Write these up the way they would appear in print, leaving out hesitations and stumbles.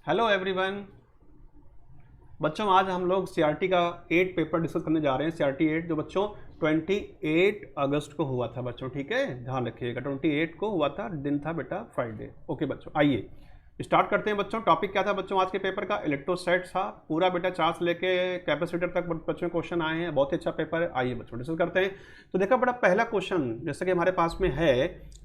Hello everyone. बच्चों आज हम लोग सीआरटी का 8 पेपर डिस्कस करने जा रहे हैं। सीआरटी 8 जो बच्चों 28 अगस्त को हुआ था बच्चों, ठीक है, ध्यान रखिएगा 28 को हुआ था, दिन था बेटा फ्राइडे। ओके बच्चों, आइए स्टार्ट करते हैं। बच्चों टॉपिक क्या था बच्चों आज के पेपर का? इलेक्ट्रोस्टैट था पूरा बेटा, चार्ज लेके कैपेसिटर तक बच्चों क्वेश्चन आए हैं, बहुत ही अच्छा पेपर है। आइए बच्चों डिस्कस करते हैं। तो देखा बेटा पहला क्वेश्चन जैसे कि हमारे पास में है,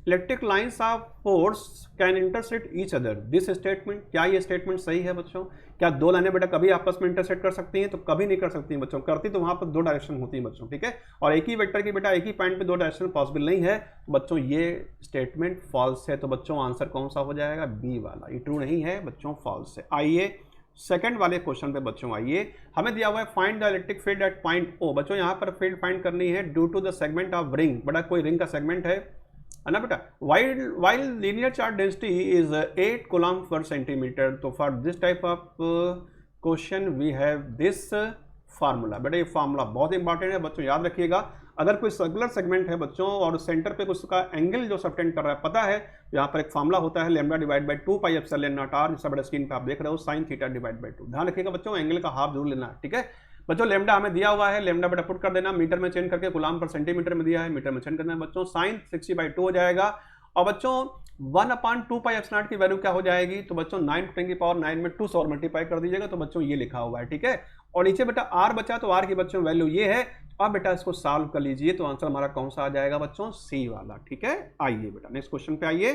electric lines of force can intersect each other, this statement. क्या ये स्टेटमेंट सही है बच्चों? क्या दो लाइनें बेटा कभी आपस में इंटरसेक्ट कर सकती हैं? तो कभी नहीं कर सकती हैं बच्चों, करती तो वहां पर दो डायरेक्शन होती है बच्चों, ठीक है। और एक ही वेक्टर की बेटा एक ही पॉइंट पे दो डायरेक्शन पॉसिबल नहीं है, तो बच्चों ये स्टेटमेंट फॉल्स है। तो बच्चों आंसर कौन सा हो जाएगा? बी वाला, ये ट्रू नहीं है बच्चों, फॉल्स है। आइए सेकंड वाले क्वेश्चन पे बच्चों आइए, हमें दिया हुआ है find the electric field at point O. बच्चों यहाँ पर फील्ड फाइंड करनी है due to the segment of ring. बड़ा कोई रिंग का सेगमेंट है ना बेटा। While linear charge density is 8 coulomb per centimetre. तो for this type of question we have this formula. बेटा ये फार्मूला बहुत इंपॉर्टेंट है बच्चों, याद रखिएगा। अगर कोई सर्कुलर सेगमेंट है बच्चों और सेंटर पे उसका एंगल जो सबटेंड कर रहा है पता है, यहाँ पर एक फार्मूला होता है lambda divide by 2 pi epsilon naught r, जैसा बड़ा स्क्रीन पे आप देख रहे हो, साइन थीटा डिवाइड बाई 2। ध्यान रखिएगा बच्चों, एंगल का हाफ जरूर लेना है, ठीक है बच्चों। लैम्डा हमें दिया हुआ है, लैम्डा बेटा पुट कर देना, मीटर में चेंज करके कूलम पर सेंटीमीटर में दिया है, मीटर में चेंज करना है बच्चों। साइन 60/2 हो जाएगा। और बच्चों 1/2 पाई एप्सिलॉन की वैल्यू क्या हो जाएगी? तो बच्चों 9 में 2 से और मल्टीप्लाई कर दीजिएगा, तो बच्चों ये लिखा हुआ है, ठीक है। और नीचे बेटा आर बचा, तो आर की बच्चों वैल्यू ये है। अब बेटा इसको सॉल्व कर लीजिए, तो आंसर हमारा कौन सा आ जाएगा बच्चों? सी वाला, ठीक है। आइए बेटा नेक्स्ट क्वेश्चन पे आइए।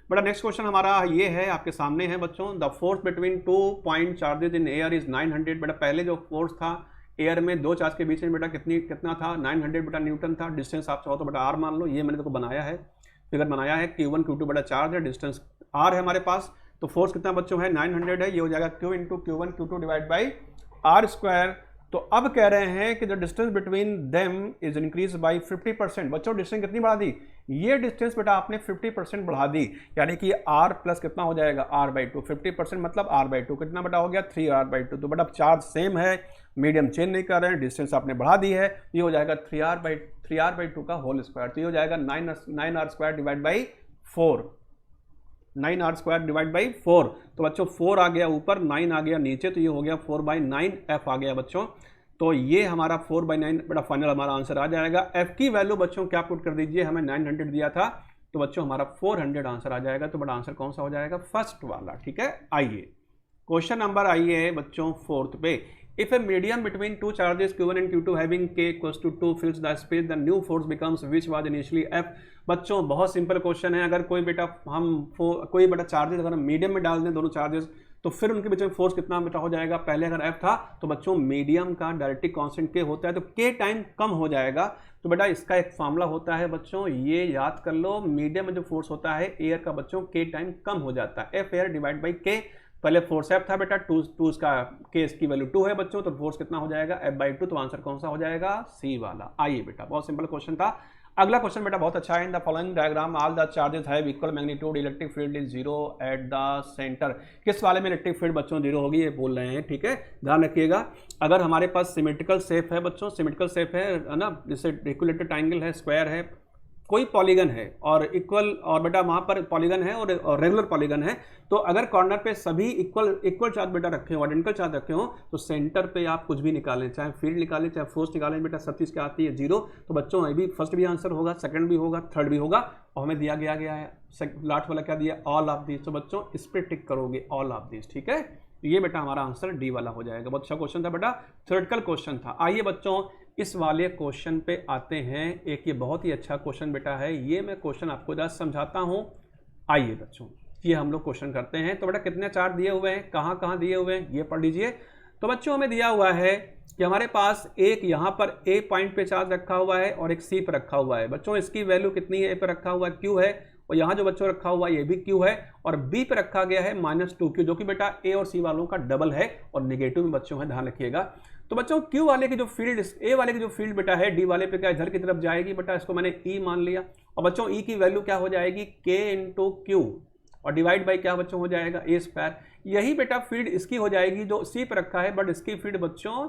बेटा नेक्स्ट क्वेश्चन हमारा ये है, आपके सामने है बच्चों, the force between 2 point charges in air is 900। बेटा पहले जो फोर्स था एयर में दो चार्ज के बीच में बेटा कितना था? 900 बेटा न्यूटन था। डिस्टेंस आप चाहो तो बेटा आर मान लो, ये मैंने देखो बनाया है, फिगर बनाया है। Q1 Q2 बड़ा चार्ज है, डिस्टेंस R है हमारे पास। तो फोर्स कितना बच्चों है? 900 है। ये हो जाएगा Q into Q1 Q2 divide by r square. तो अब कह रहे हैं कि the distance between them is increase by 50%। बच्चों डिस्टेंस कितनी बढ़ा दी? ये डिस्टेंस बेटा आपने 50% बढ़ा दी, यानी कि R प्लस कितना हो जाएगा? R/2। 50% मतलब R/2 कितना बेटा हो गया? 3R/2। तो बेटा चार्ज सेम है, मीडियम चेंज नहीं कर रहे हैं, डिस्टेंस आपने बढ़ा दी है। ये हो जाएगा 3R/2 का होल स्क्वायर। तो ये हो जाएगा 9R² divide by 4, 9R² divide by 4। तो बच्चों 4 आ गया ऊपर, 9 आ गया नीचे, तो ये हो गया 4/9 F आ गया बच्चों। तो ये हमारा 4/9 बड़ा फाइनल हमारा आंसर आ जाएगा। F की वैल्यू बच्चों क्या पुट कर दीजिए, हमें 900 दिया था, तो बच्चों हमारा 400 आंसर आ जाएगा। तो बड़ा आंसर कौन सा हो जाएगा? फर्स्ट वाला, ठीक है। आइए क्वेश्चन नंबर आइए बच्चों 4th पे। If a medium between two charges Q1 and Q2 having K equals to 2 fills the space, the new force becomes which was initially F। बच्चों बहुत सिंपल क्वेश्चन है। अगर कोई बेटा कोई बेटा चार्जेस अगर हम मीडियम में डाल दें दोनों चार्जेस, तो फिर उनके बीच में फोर्स कितना बेटा हो जाएगा? पहले अगर F था तो बच्चों मीडियम का डायरेक्टिक कांस्टेंट K होता है, तो K टाइम कम हो जाएगा। तो बेटा इसका एक फार्मूला होता है बच्चों, ये याद कर लो। मीडियम में जो फोर्स होता है एयर का बच्चों, K टाइम कम हो जाता है, F air divide by K। पहले फोर्स F था बेटा, 2 इसका K इसकी वैल्यू 2 है बच्चों, तो फोर्स कितना हो जाएगा? F/2। तो आंसर कौन सा हो जाएगा? सी वाला। आइए बेटा बहुत सिंपल क्वेश्चन था। अगला क्वेश्चन बेटा बहुत अच्छा है। In the following diagram all the charges have equal magnitude, electric field is 0 eight the centre. किस वाले में इलेक्ट्रिक फील्ड बच्चों 0 होगी, ये बोल रहे हैं, ठीक है। ध्यान रखिएगा, अगर हमारे पास सिमेट्रिकल शेप है बच्चों, सिमेट्रिकल शेप है ना, जैसे इक्विलेटरल ट्रायंगल है, स्क्वायर है, कोई पॉलीगन है और इक्वल, और बेटा वहाँ पर पॉलीगन है और रेगुलर पॉलीगन है, तो अगर कॉर्नर पे सभी इक्वल चार्ज बेटा रखे हो, आइडेंटिकल चार्ज रखे हो, तो सेंटर पे आप कुछ भी निकालें, चाहे फील्ड निकालें चाहे फोर्स निकालें बेटा, सब चीज़ क्या आती है? 0। तो बच्चों ये भी फर्स्ट भी आंसर होगा, सेकंड भी होगा, थर्ड भी होगा। और हमें दिया गया है लास्ट वाला क्या दिया? All of this. तो बच्चों इस पर टिक करोगे, ऑल ऑफ दिस, ठीक है। ये बेटा हमारा आंसर डी वाला हो जाएगा। बहुत अच्छा क्वेश्चन था बेटा, थ्योरेटिकल क्वेश्चन था। आइए बच्चों इस वाले क्वेश्चन पे आते हैं। एक ये बहुत ही अच्छा क्वेश्चन बेटा है, ये मैं क्वेश्चन आपको जरा समझाता हूँ। आइए बच्चों ये हम लोग क्वेश्चन करते हैं। तो बेटा कितने चार्ज दिए हुए हैं, कहाँ कहाँ दिए हुए हैं, ये पढ़ लीजिए। तो बच्चों हमें दिया हुआ है कि हमारे पास एक यहाँ पर ए पॉइंट पे चार्ज रखा हुआ है और एक सी पर रखा हुआ है। बच्चों इसकी वैल्यू कितनी है? ए पर रखा हुआ Q है, और यहाँ जो बच्चों रखा हुआ है ये भी Q है, और B पे रखा गया है -2Q, जो कि बेटा A और C वालों का डबल है और नेगेटिव में बच्चों है, ध्यान रखिएगा। तो बच्चों Q वाले की जो फील्ड, A वाले की जो फील्ड बेटा है D वाले पे क्या इधर की तरफ जाएगी बेटा, इसको मैंने E मान लिया। और बच्चों E की वैल्यू क्या हो जाएगी? K इंटू Q, और डिवाइड बाई क्या बच्चों हो जाएगा? A²। यही बेटा फील्ड इसकी हो जाएगी जो C पे रखा है, बट इसकी फील्ड बच्चों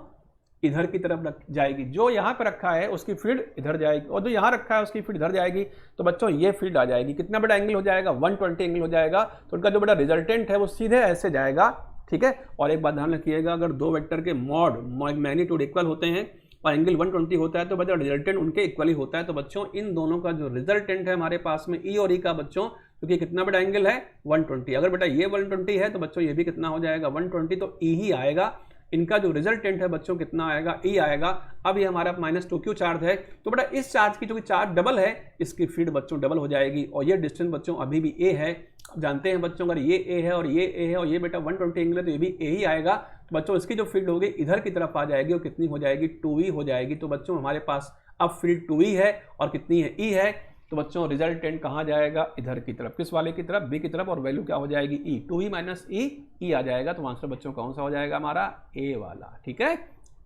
इधर की तरफ जाएगी। जो यहाँ पे रखा है उसकी फील्ड इधर जाएगी, और जो यहाँ रखा है उसकी फील्ड इधर जाएगी। तो बच्चों ये फील्ड आ जाएगी, कितना बड़ा एंगल हो जाएगा? 120 एंगल हो जाएगा। तो उनका जो बड़ा रिजल्टेंट है वो सीधे ऐसे जाएगा, ठीक है। और एक बात ध्यान रखिएगा, अगर दो वेक्टर के मॉड मैग्नीट्यूड इक्वल होते हैं और एंगल 120 होता है तो बच्चों रिजल्टेंट उनके इक्वली होता है। तो बच्चों इन दोनों का जो रिजल्टेंट है हमारे पास में ई और ई का बच्चों, क्योंकि कितना बड़ा एंगल है 120, अगर बेटा ये 120 है तो बच्चों ये भी कितना हो जाएगा 120, तो ई ही आएगा। इनका जो रिजल्टेंट है बच्चों कितना आएगा, ई आएगा। अब ये हमारा -2q चार्ज है, तो बेटा इस चार्ज की चूंकि चार्ज डबल है, इसकी फील्ड बच्चों डबल हो जाएगी। और ये डिस्टेंस बच्चों अभी भी ए है। अब जानते हैं बच्चों, अगर ये ए है और ये ए है और ये बेटा 120 एंगल है तो ये भी ए ही आएगा। तो बच्चों इसकी जो फील्ड होगी इधर की तरफ आ जाएगी और कितनी हो जाएगी 2e हो जाएगी। तो बच्चों हमारे पास अब फील्ड 2e है और कितनी है, ई है। तो बच्चों रिजल्टेंट कहाँ जाएगा, इधर की तरफ, किस वाले की तरफ, बी की तरफ, और वैल्यू क्या हो जाएगी ई, 2e माइनस ई आ जाएगा। तो आंसर बच्चों कौन सा हो जाएगा हमारा, ए वाला। ठीक है,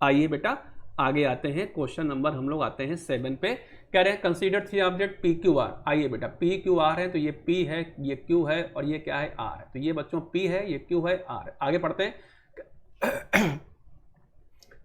आइए बेटा आगे आते हैं, क्वेश्चन नंबर हम लोग आते हैं 7 पे। कह रहे हैं consider 3 object P Q R. आइए बेटा पी क्यू आर है तो ये पी है, ये क्यू है और ये क्या है, आर है। तो ये बच्चों पी है, ये क्यू है, आर है। आगे पढ़ते हैं।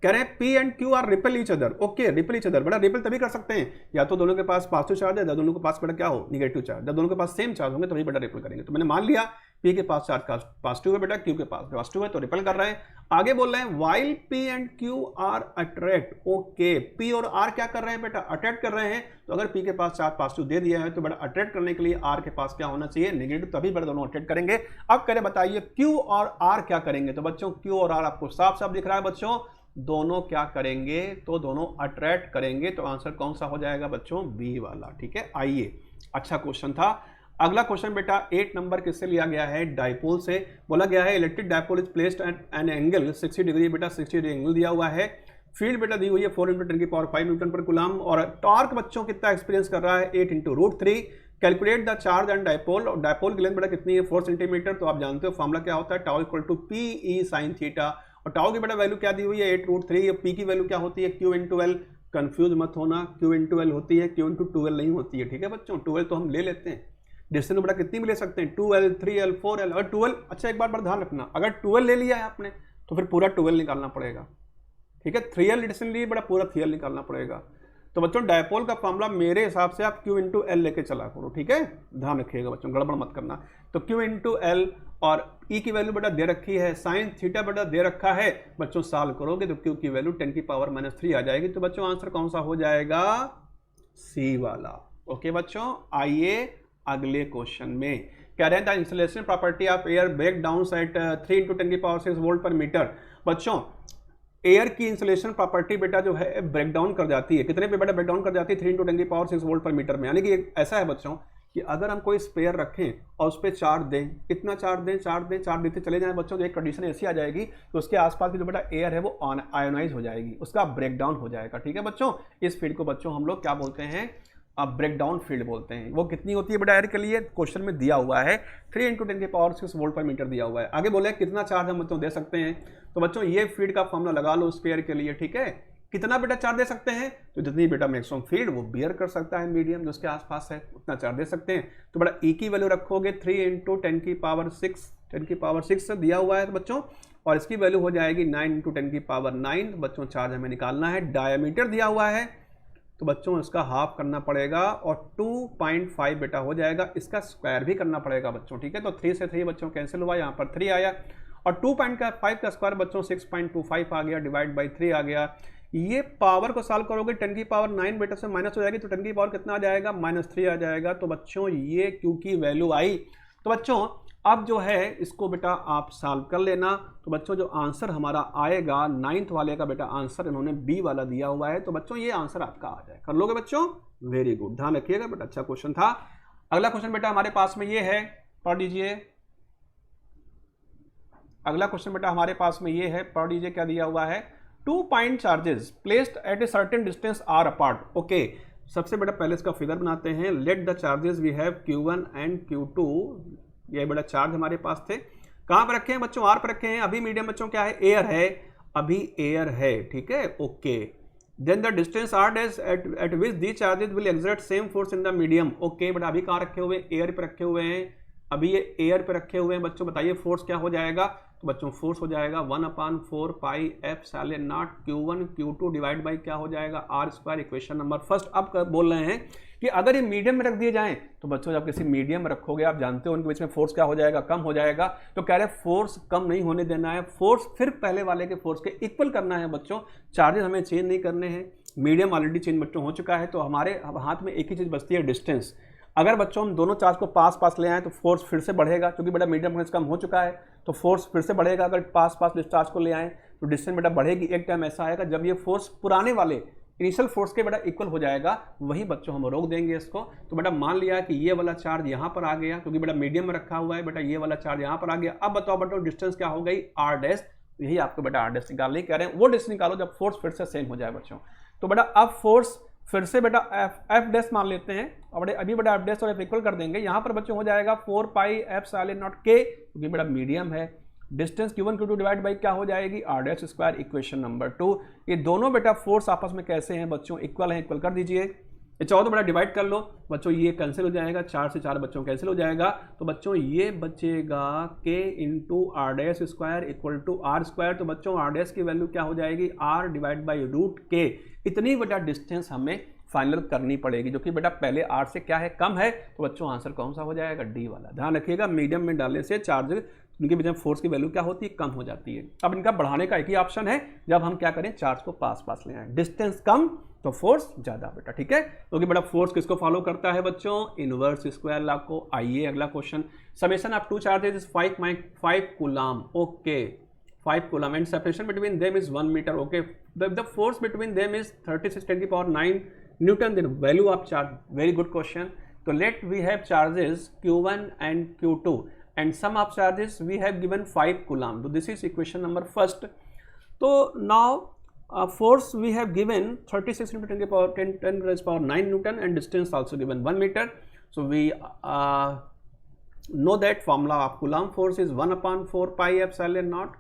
कह रहे हैं P and Q R repel each other. Okay, repel each other, बेटा रिपेल तभी कर सकते हैं या तो दोनों के पास पॉजिटिव चार्ज है या दोनों के पास बेटा क्या हो, निगेटिव चार्ज। जब दोनों के पास सेम चार्ज होंगे तभी बेटा रिपेल करेंगे। तो मैंने मान लिया पी के पास चार्ज पॉजिटिव है बेटा, क्यू के पास पॉजिटिव है, तो रिपेल कर रहे हैं। आगे बोल रहे हैं while P and Q R attract. Okay, P और आर क्या कर रहे हैं बेटा, अट्रैक्ट कर रहे हैं। तो अगर पी के पास चार्ज पॉजिटिव दे दिया है तो बेटा अट्रैक्ट करने के लिए आर के पास क्या होना चाहिए, नेगेटिव, तभी बेटा दोनों अट्रैक्ट करेंगे। अब कह रहे बताइए क्यू और आर क्या करेंगे। तो बच्चों क्यू और आर आपको साफ साफ दिख रहा है बच्चों, दोनों क्या करेंगे, तो दोनों अट्रैक्ट करेंगे। तो आंसर कौन सा हो जाएगा बच्चों, बी वाला। ठीक है, आइए, अच्छा क्वेश्चन था। अगला क्वेश्चन बेटा 8 नंबर किससे लिया गया है, डायपोल से। बोला गया है electric dipole is placed eight an angle 60 degree, बेटा 60 डिग्री एंगल दिया हुआ है। फील्ड बेटा दी हुई है 4 × 10⁵ न्यूटन पर कूलम, और टॉर्क बच्चों कितना एक्सपीरियंस कर रहा है 8 × √3। Calculate the charge and dipole, और डायपोल की लेंथ बेटा कितनी है 4 सेंटीमीटर। तो आप जानते हो फॉर्मूला क्या होता है, tau equal to p e sine theta, और टाउ की बेटा वैल्यू क्या दी हुई है 8√3। पी की वैल्यू क्या होती है, क्यू × एल। कंफ्यूज मत होना, क्यू × एल होती है, क्यू × 2l नहीं होती है। ठीक है बच्चों, 2l तो हम ले लेते हैं, डिस्टेंस बेटा कितनी भी ले सकते हैं, 2l 3l 4l। और 2l, अच्छा एक बार बड़ा ध्यान रखना, अगर 2l ले लिया है आपने तो फिर पूरा 2l निकालना पड़ेगा। ठीक है, 3l डिस्टेंस लिए बड़ा पूरा 3l निकालना पड़ेगा। तो बच्चों डायपोल का फॉर्मूला मेरे हिसाब से आप Q × L लेके चला करो। ठीक है, ध्यान रखिएगा बच्चों, गड़बड़ मत करना। तो Q × L और E की वैल्यू बेटा दे रखी है, साइन थीटा बेटा दे रखा है। बच्चों सॉल्व करोगे तो Q की वैल्यू 10⁻³ आ जाएगी। तो बच्चों आंसर कौन सा हो जाएगा, सी वाला। ओके बच्चों, आइए अगले क्वेश्चन में। कह रहे हैं the insulation property of air break down at 3 × 10⁻6 volt per metre. बच्चों एयर की इंसुलेशन प्रॉपर्टी बेटा जो है ब्रेक डाउन कर जाती है, कितने पे बेटा ब्रेक डाउन कर जाती है 3 × 10⁻6 वोल्ट पर मीटर में। यानी कि ऐसा है बच्चों कि अगर हम कोई स्पेयर रखें और उस पर चार्ज दें, कितना चार्ज दें, चार्ज देते चले जाएं बच्चों, तो एक कंडीशन ऐसी आ जाएगी तो उसके आसपास की जो बेटा एयर है वो आयोनाइज हो जाएगी, उसका ब्रेक डाउन हो जाएगा। ठीक है बच्चों, इस फील्ड को बच्चों हम लोग क्या बोलते हैं, ब्रेक डाउन फील्ड बोलते हैं। वो कितनी होती है बेटा एयर के लिए, क्वेश्चन में दिया हुआ है 3 × 10⁻6 वोल्ट पर मीटर दिया हुआ है। आगे बोले कितना चार्ज हम बच्चों दे सकते हैं। तो बच्चों ये फील्ड का फॉर्मूला लगा लो स्पेयर के लिए। ठीक है, कितना बेटा चार्ज दे सकते हैं, तो जितनी बेटा मैक्सिमम फील्ड वो बियर कर सकता है मीडियम जो उसके आसपास है, उतना चार्ज दे सकते हैं। तो बेटा ई की वैल्यू रखोगे 3 × 10⁻6 दिया हुआ है तो बच्चों, और इसकी वैल्यू हो जाएगी 9 × 10⁻9। बच्चों चार्ज हमें निकालना है, डायमीटर दिया हुआ है तो बच्चों इसका हाफ करना पड़ेगा और 2.5 बेटा हो जाएगा, इसका स्क्वायर भी करना पड़ेगा बच्चों। ठीक है, तो 3 से 3 बच्चों कैंसिल हुआ, यहाँ पर 3 आया, और 2.5 का स्क्वायर बच्चों 6.25 आ गया, डिवाइड बाई 3 आ गया। ये पावर को सॉल्व करोगे 10⁻9 बेटा से माइनस हो जाएगी, तो 10 की पावर कितना आ जाएगा, -3 आ जाएगा। तो बच्चों ये क्यू की वैल्यू आई। तो बच्चों अब जो है इसको बेटा आप सॉल्व कर लेना। तो बच्चों जो आंसर हमारा आएगा 9th वाले का बेटा आंसर इन्होंने बी वाला दिया हुआ है। तो बच्चों ये आंसर आपका आ जाए, कर लोगे बच्चों, वेरी गुड, ध्यान रखिएगा बेटा, अच्छा क्वेश्चन था। अगला क्वेश्चन बेटा हमारे पास में ये है, पढ़ लीजिए। अगला क्वेश्चन बेटा हमारे पास में ये है, पढ़ लीजिए क्या दिया हुआ है। 2 point charges placed at a certain distance are apart. Okay, सबसे बेटा पहले इसका फिगर बनाते हैं। Let the charges we have Q1 and Q2। ये बड़ा चार्ज हमारे पास थे, कहां पर रखे हैं बच्चों, आर पर रखे हैं। अभी मीडियम बच्चों क्या है, एयर है, अभी एयर है। ठीक है, okay. Then the distance are dash at which the charges will exert same force in the medium. Okay, but अभी कहां रखे हुए, एयर पे रखे हुए हैं, अभी ये एयर पे रखे हुए हैं बच्चों। बताइए फोर्स क्या हो जाएगा, तो बच्चों फोर्स हो जाएगा 1/4 pi epsilon naught Q1 Q2 divide by क्या हो जाएगा r square, equation number first. अब बोल रहे हैं कि अगर ये मीडियम में रख दिए जाएं तो बच्चों जब किसी मीडियम में रखोगे आप जानते हो उनके बीच में फोर्स क्या हो जाएगा, कम हो जाएगा। तो कह रहे फोर्स कम नहीं होने देना है, फोर्स फिर पहले वाले के फोर्स के इक्वल करना है बच्चों। चार्जेस हमें चेंज नहीं करने हैं, मीडियम ऑलरेडी चेंज बच्चों हो चुका है, तो हमारे हाथ में एक ही चीज़ बचती है डिस्टेंस। अगर बच्चों हम दोनों चार्ज को पास पास ले आए तो फोर्स फिर से बढ़ेगा, क्योंकि बेटा मीडियम फोर्स कम हो चुका है तो फोर्स फिर से बढ़ेगा। अगर पास पास डिस्चार्ज को ले आए तो डिस्टेंस बेटा बढ़ेगी। एक टाइम ऐसा आएगा जब ये फोर्स पुराने वाले इनिशियल फोर्स के बेटा इक्वल हो जाएगा, वही बच्चों हम रोक देंगे इसको। तो बेटा मान लिया कि ये वाला चार्ज यहाँ पर आ गया, क्योंकि बेटा मीडियम में रखा हुआ है, बेटा ये वाला चार्ज यहाँ पर आ गया। अब बताओ बेटा डिस्टेंस क्या हो गई आर डैश, यही आपको बेटा आर डैश निकालने कह रहे हैं, वो डिस्टेंस निकालो जब फोर्स फिर से सेम हो जाए बच्चों। तो बेटा अब फोर्स फिर से बेटा एफ डैश मान लेते हैं और अभी बेटा एफ डैश और एफ इक्वल कर देंगे। यहाँ पर बच्चों हो जाएगा 4 पाई एप्सिलॉन नॉट के, क्योंकि बेटा मीडियम है। Distance Q1 Q2 divide by क्या हो जाएगी r dash square, equation number 2। ये दोनों बेटा फोर्स आपस में कैसे हैं बच्चों, इक्वल हैं, इक्वल कर दीजिए। ये चाहो तो बेटा डिवाइड कर लो बच्चों, ये कैंसिल हो जाएगा, 4 से 4 बच्चों कैंसिल हो जाएगा। तो बच्चों ये बचेगा k into r dash square equal to r square. तो बच्चों आर डैश की वैल्यू क्या हो जाएगी r divide by root k। इतनी बेटा डिस्टेंस हमें फाइनल करनी पड़ेगी, जो कि बेटा पहले r से क्या है कम है। तो बच्चों आंसर कौन सा हो जाएगा, डी वाला। ध्यान रखिएगा मीडियम में डालने से चार्ज उनके बीच में फोर्स की वैल्यू क्या होती है, कम हो जाती है। अब इनका बढ़ाने का एक ही ऑप्शन है, जब हम क्या करें चार्ज को पास पास ले आए, डिस्टेंस कम तो फोर्स ज्यादा बेटा, ठीक है। क्योंकि बेटा फोर्स किसको फॉलो करता है बच्चों, इनवर्स स्क्वायर लॉ को। आइए अगला question, summation of two charges is 5 coulomb, okay 5 coulomb and separation between them is 1 metre, okay. The force between them is 36 × 9 newton, then value of charge, very good question. तो let we have charges Q1 and Q2 and sum of charges we have given 5 coulomb. So this is equation number first. So now force we have given 36 × 10 raised power 9 Newton and distance also given 1 meter. So we know that formula of Coulomb force is 1/4 pi epsilon naught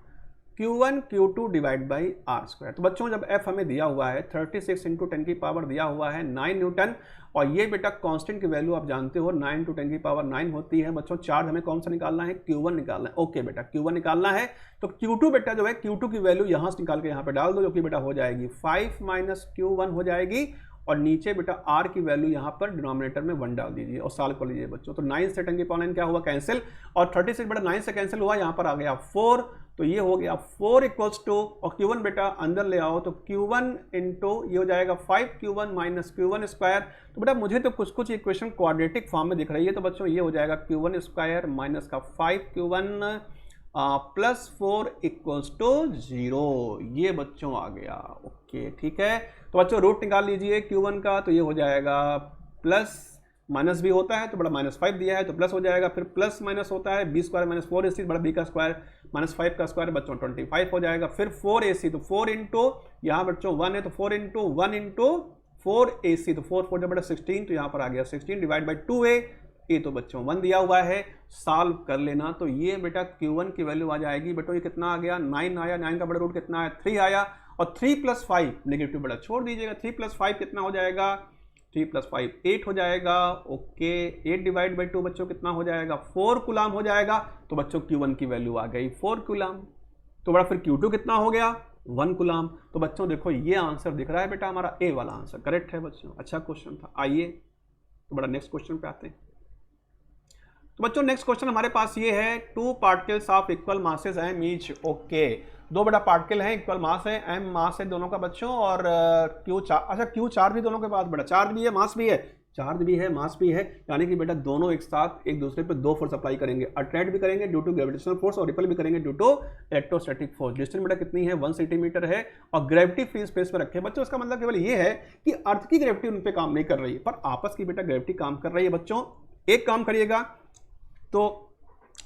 Q1 Q2 divide by r square. तो बच्चों जब F हमें दिया हुआ है 36 × 10 की power दिया हुआ है 9 न्यूटन, और ये बेटा कांस्टेंट की वैल्यू आप जानते हो 9 × 10 की पावर 9 होती है बच्चों। चार्ज हमें कौन सा निकालना है, Q1 निकालना है, ओके बेटा Q1 निकालना है। तो Q2 बेटा जो है Q2 की वैल्यू यहाँ से निकाल के यहाँ पे डाल दो, जो कि बेटा हो जाएगी 5 - Q1 हो जाएगी, और नीचे बेटा R की वैल्यू यहाँ पर डिनोमिनेटर में 1 डाल दीजिए और सॉल्व कर लीजिए बच्चों। तो 9 से 10 की पावर 9 क्या हुआ, कैंसिल, और 36 बेटा 9 से कैंसिल हुआ, यहाँ पर आ गया 4, तो ये हो गया 4 = 2, और Q1 बेटा अंदर ले आओ तो Q1 इंटू ये हो जाएगा 5Q1 - Q1 स्क्वायर। तो बेटा मुझे तो कुछ कुछ इक्वेशन क्वाड्रेटिक फॉर्म में दिख रही है, तो बच्चों ये हो जाएगा Q1 स्क्वायर माइनस का 5Q1 प्लस 4 = 0, ये बच्चों आ गया, ओके ठीक है। तो बच्चों रूट निकाल लीजिए Q1 का, तो ये हो जाएगा प्लस माइनस भी होता है तो बड़ा -5 दिया है तो प्लस हो जाएगा, फिर प्लस माइनस होता है b² - 4ac बड़ा b का स्क्वायर -5 का स्क्वायर बच्चों 25 हो जाएगा, फिर 4ac तो 4 इंटू यहाँ बच्चों 1 है तो 4 इंटू 1 इंटू 4ac तो 4 4 बड़ा 16, तो यहाँ पर आ गया 16 डिवाइड बाई 2a, ये तो बच्चों 1 दिया हुआ है, सॉल्व कर लेना। तो ये बेटा Q1 की वैल्यू आ जाएगी बेटो, ये कितना आ गया 9 आया, 9 का बड़ा रूट कितना है 3 आया, और 3 + 5 नेगेटिव बड़ा छोड़ दीजिएगा, 3 + 5 कितना हो जाएगा, 3 + 5 8 हो जाएगा, ओके 8 डिवाइड बाई 2 बच्चों कितना हो जाएगा 4 कूलम हो जाएगा। तो बच्चों Q1 की वैल्यू आ गई 4 कूलम, तो बड़ा फिर Q2 कितना हो गया 1 कूलम। तो बच्चों देखो ये आंसर दिख रहा है बेटा, हमारा ए वाला आंसर करेक्ट है बच्चों, अच्छा क्वेश्चन था। आइए तो बड़ा नेक्स्ट क्वेश्चन पे आते हैं। तो बच्चों नेक्स्ट क्वेश्चन हमारे पास ये है, 2 particles of equal masses m each, okay 2 बड़ा पार्टिकल हैं, इक्वल मास है, एम मास है दोनों का बच्चों, और Q4, अच्छा Q4 भी दोनों के पास बड़ा चार्ज भी है, मास भी है, चार्ज भी है मास भी है, यानी कि बेटा दोनों एक साथ एक दूसरे पे 2 फोर्स अप्लाई करेंगे, अट्रैक्ट भी करेंगे ड्यू टू ग्रेविटेशनल फोर्स और रिपल भी करेंगे due to electrostatic force. Distance बेटा कितनी है 1 सेंटीमीटर है, और ग्रेविटी फ्री स्पेस पर रखे बच्चों। इसका मतलब केवल ये है कि अर्थ की ग्रेविटी उन पर काम नहीं कर रही है, पर आपस की बेटा ग्रेविटी काम कर रही है बच्चों। एक काम करिएगा तो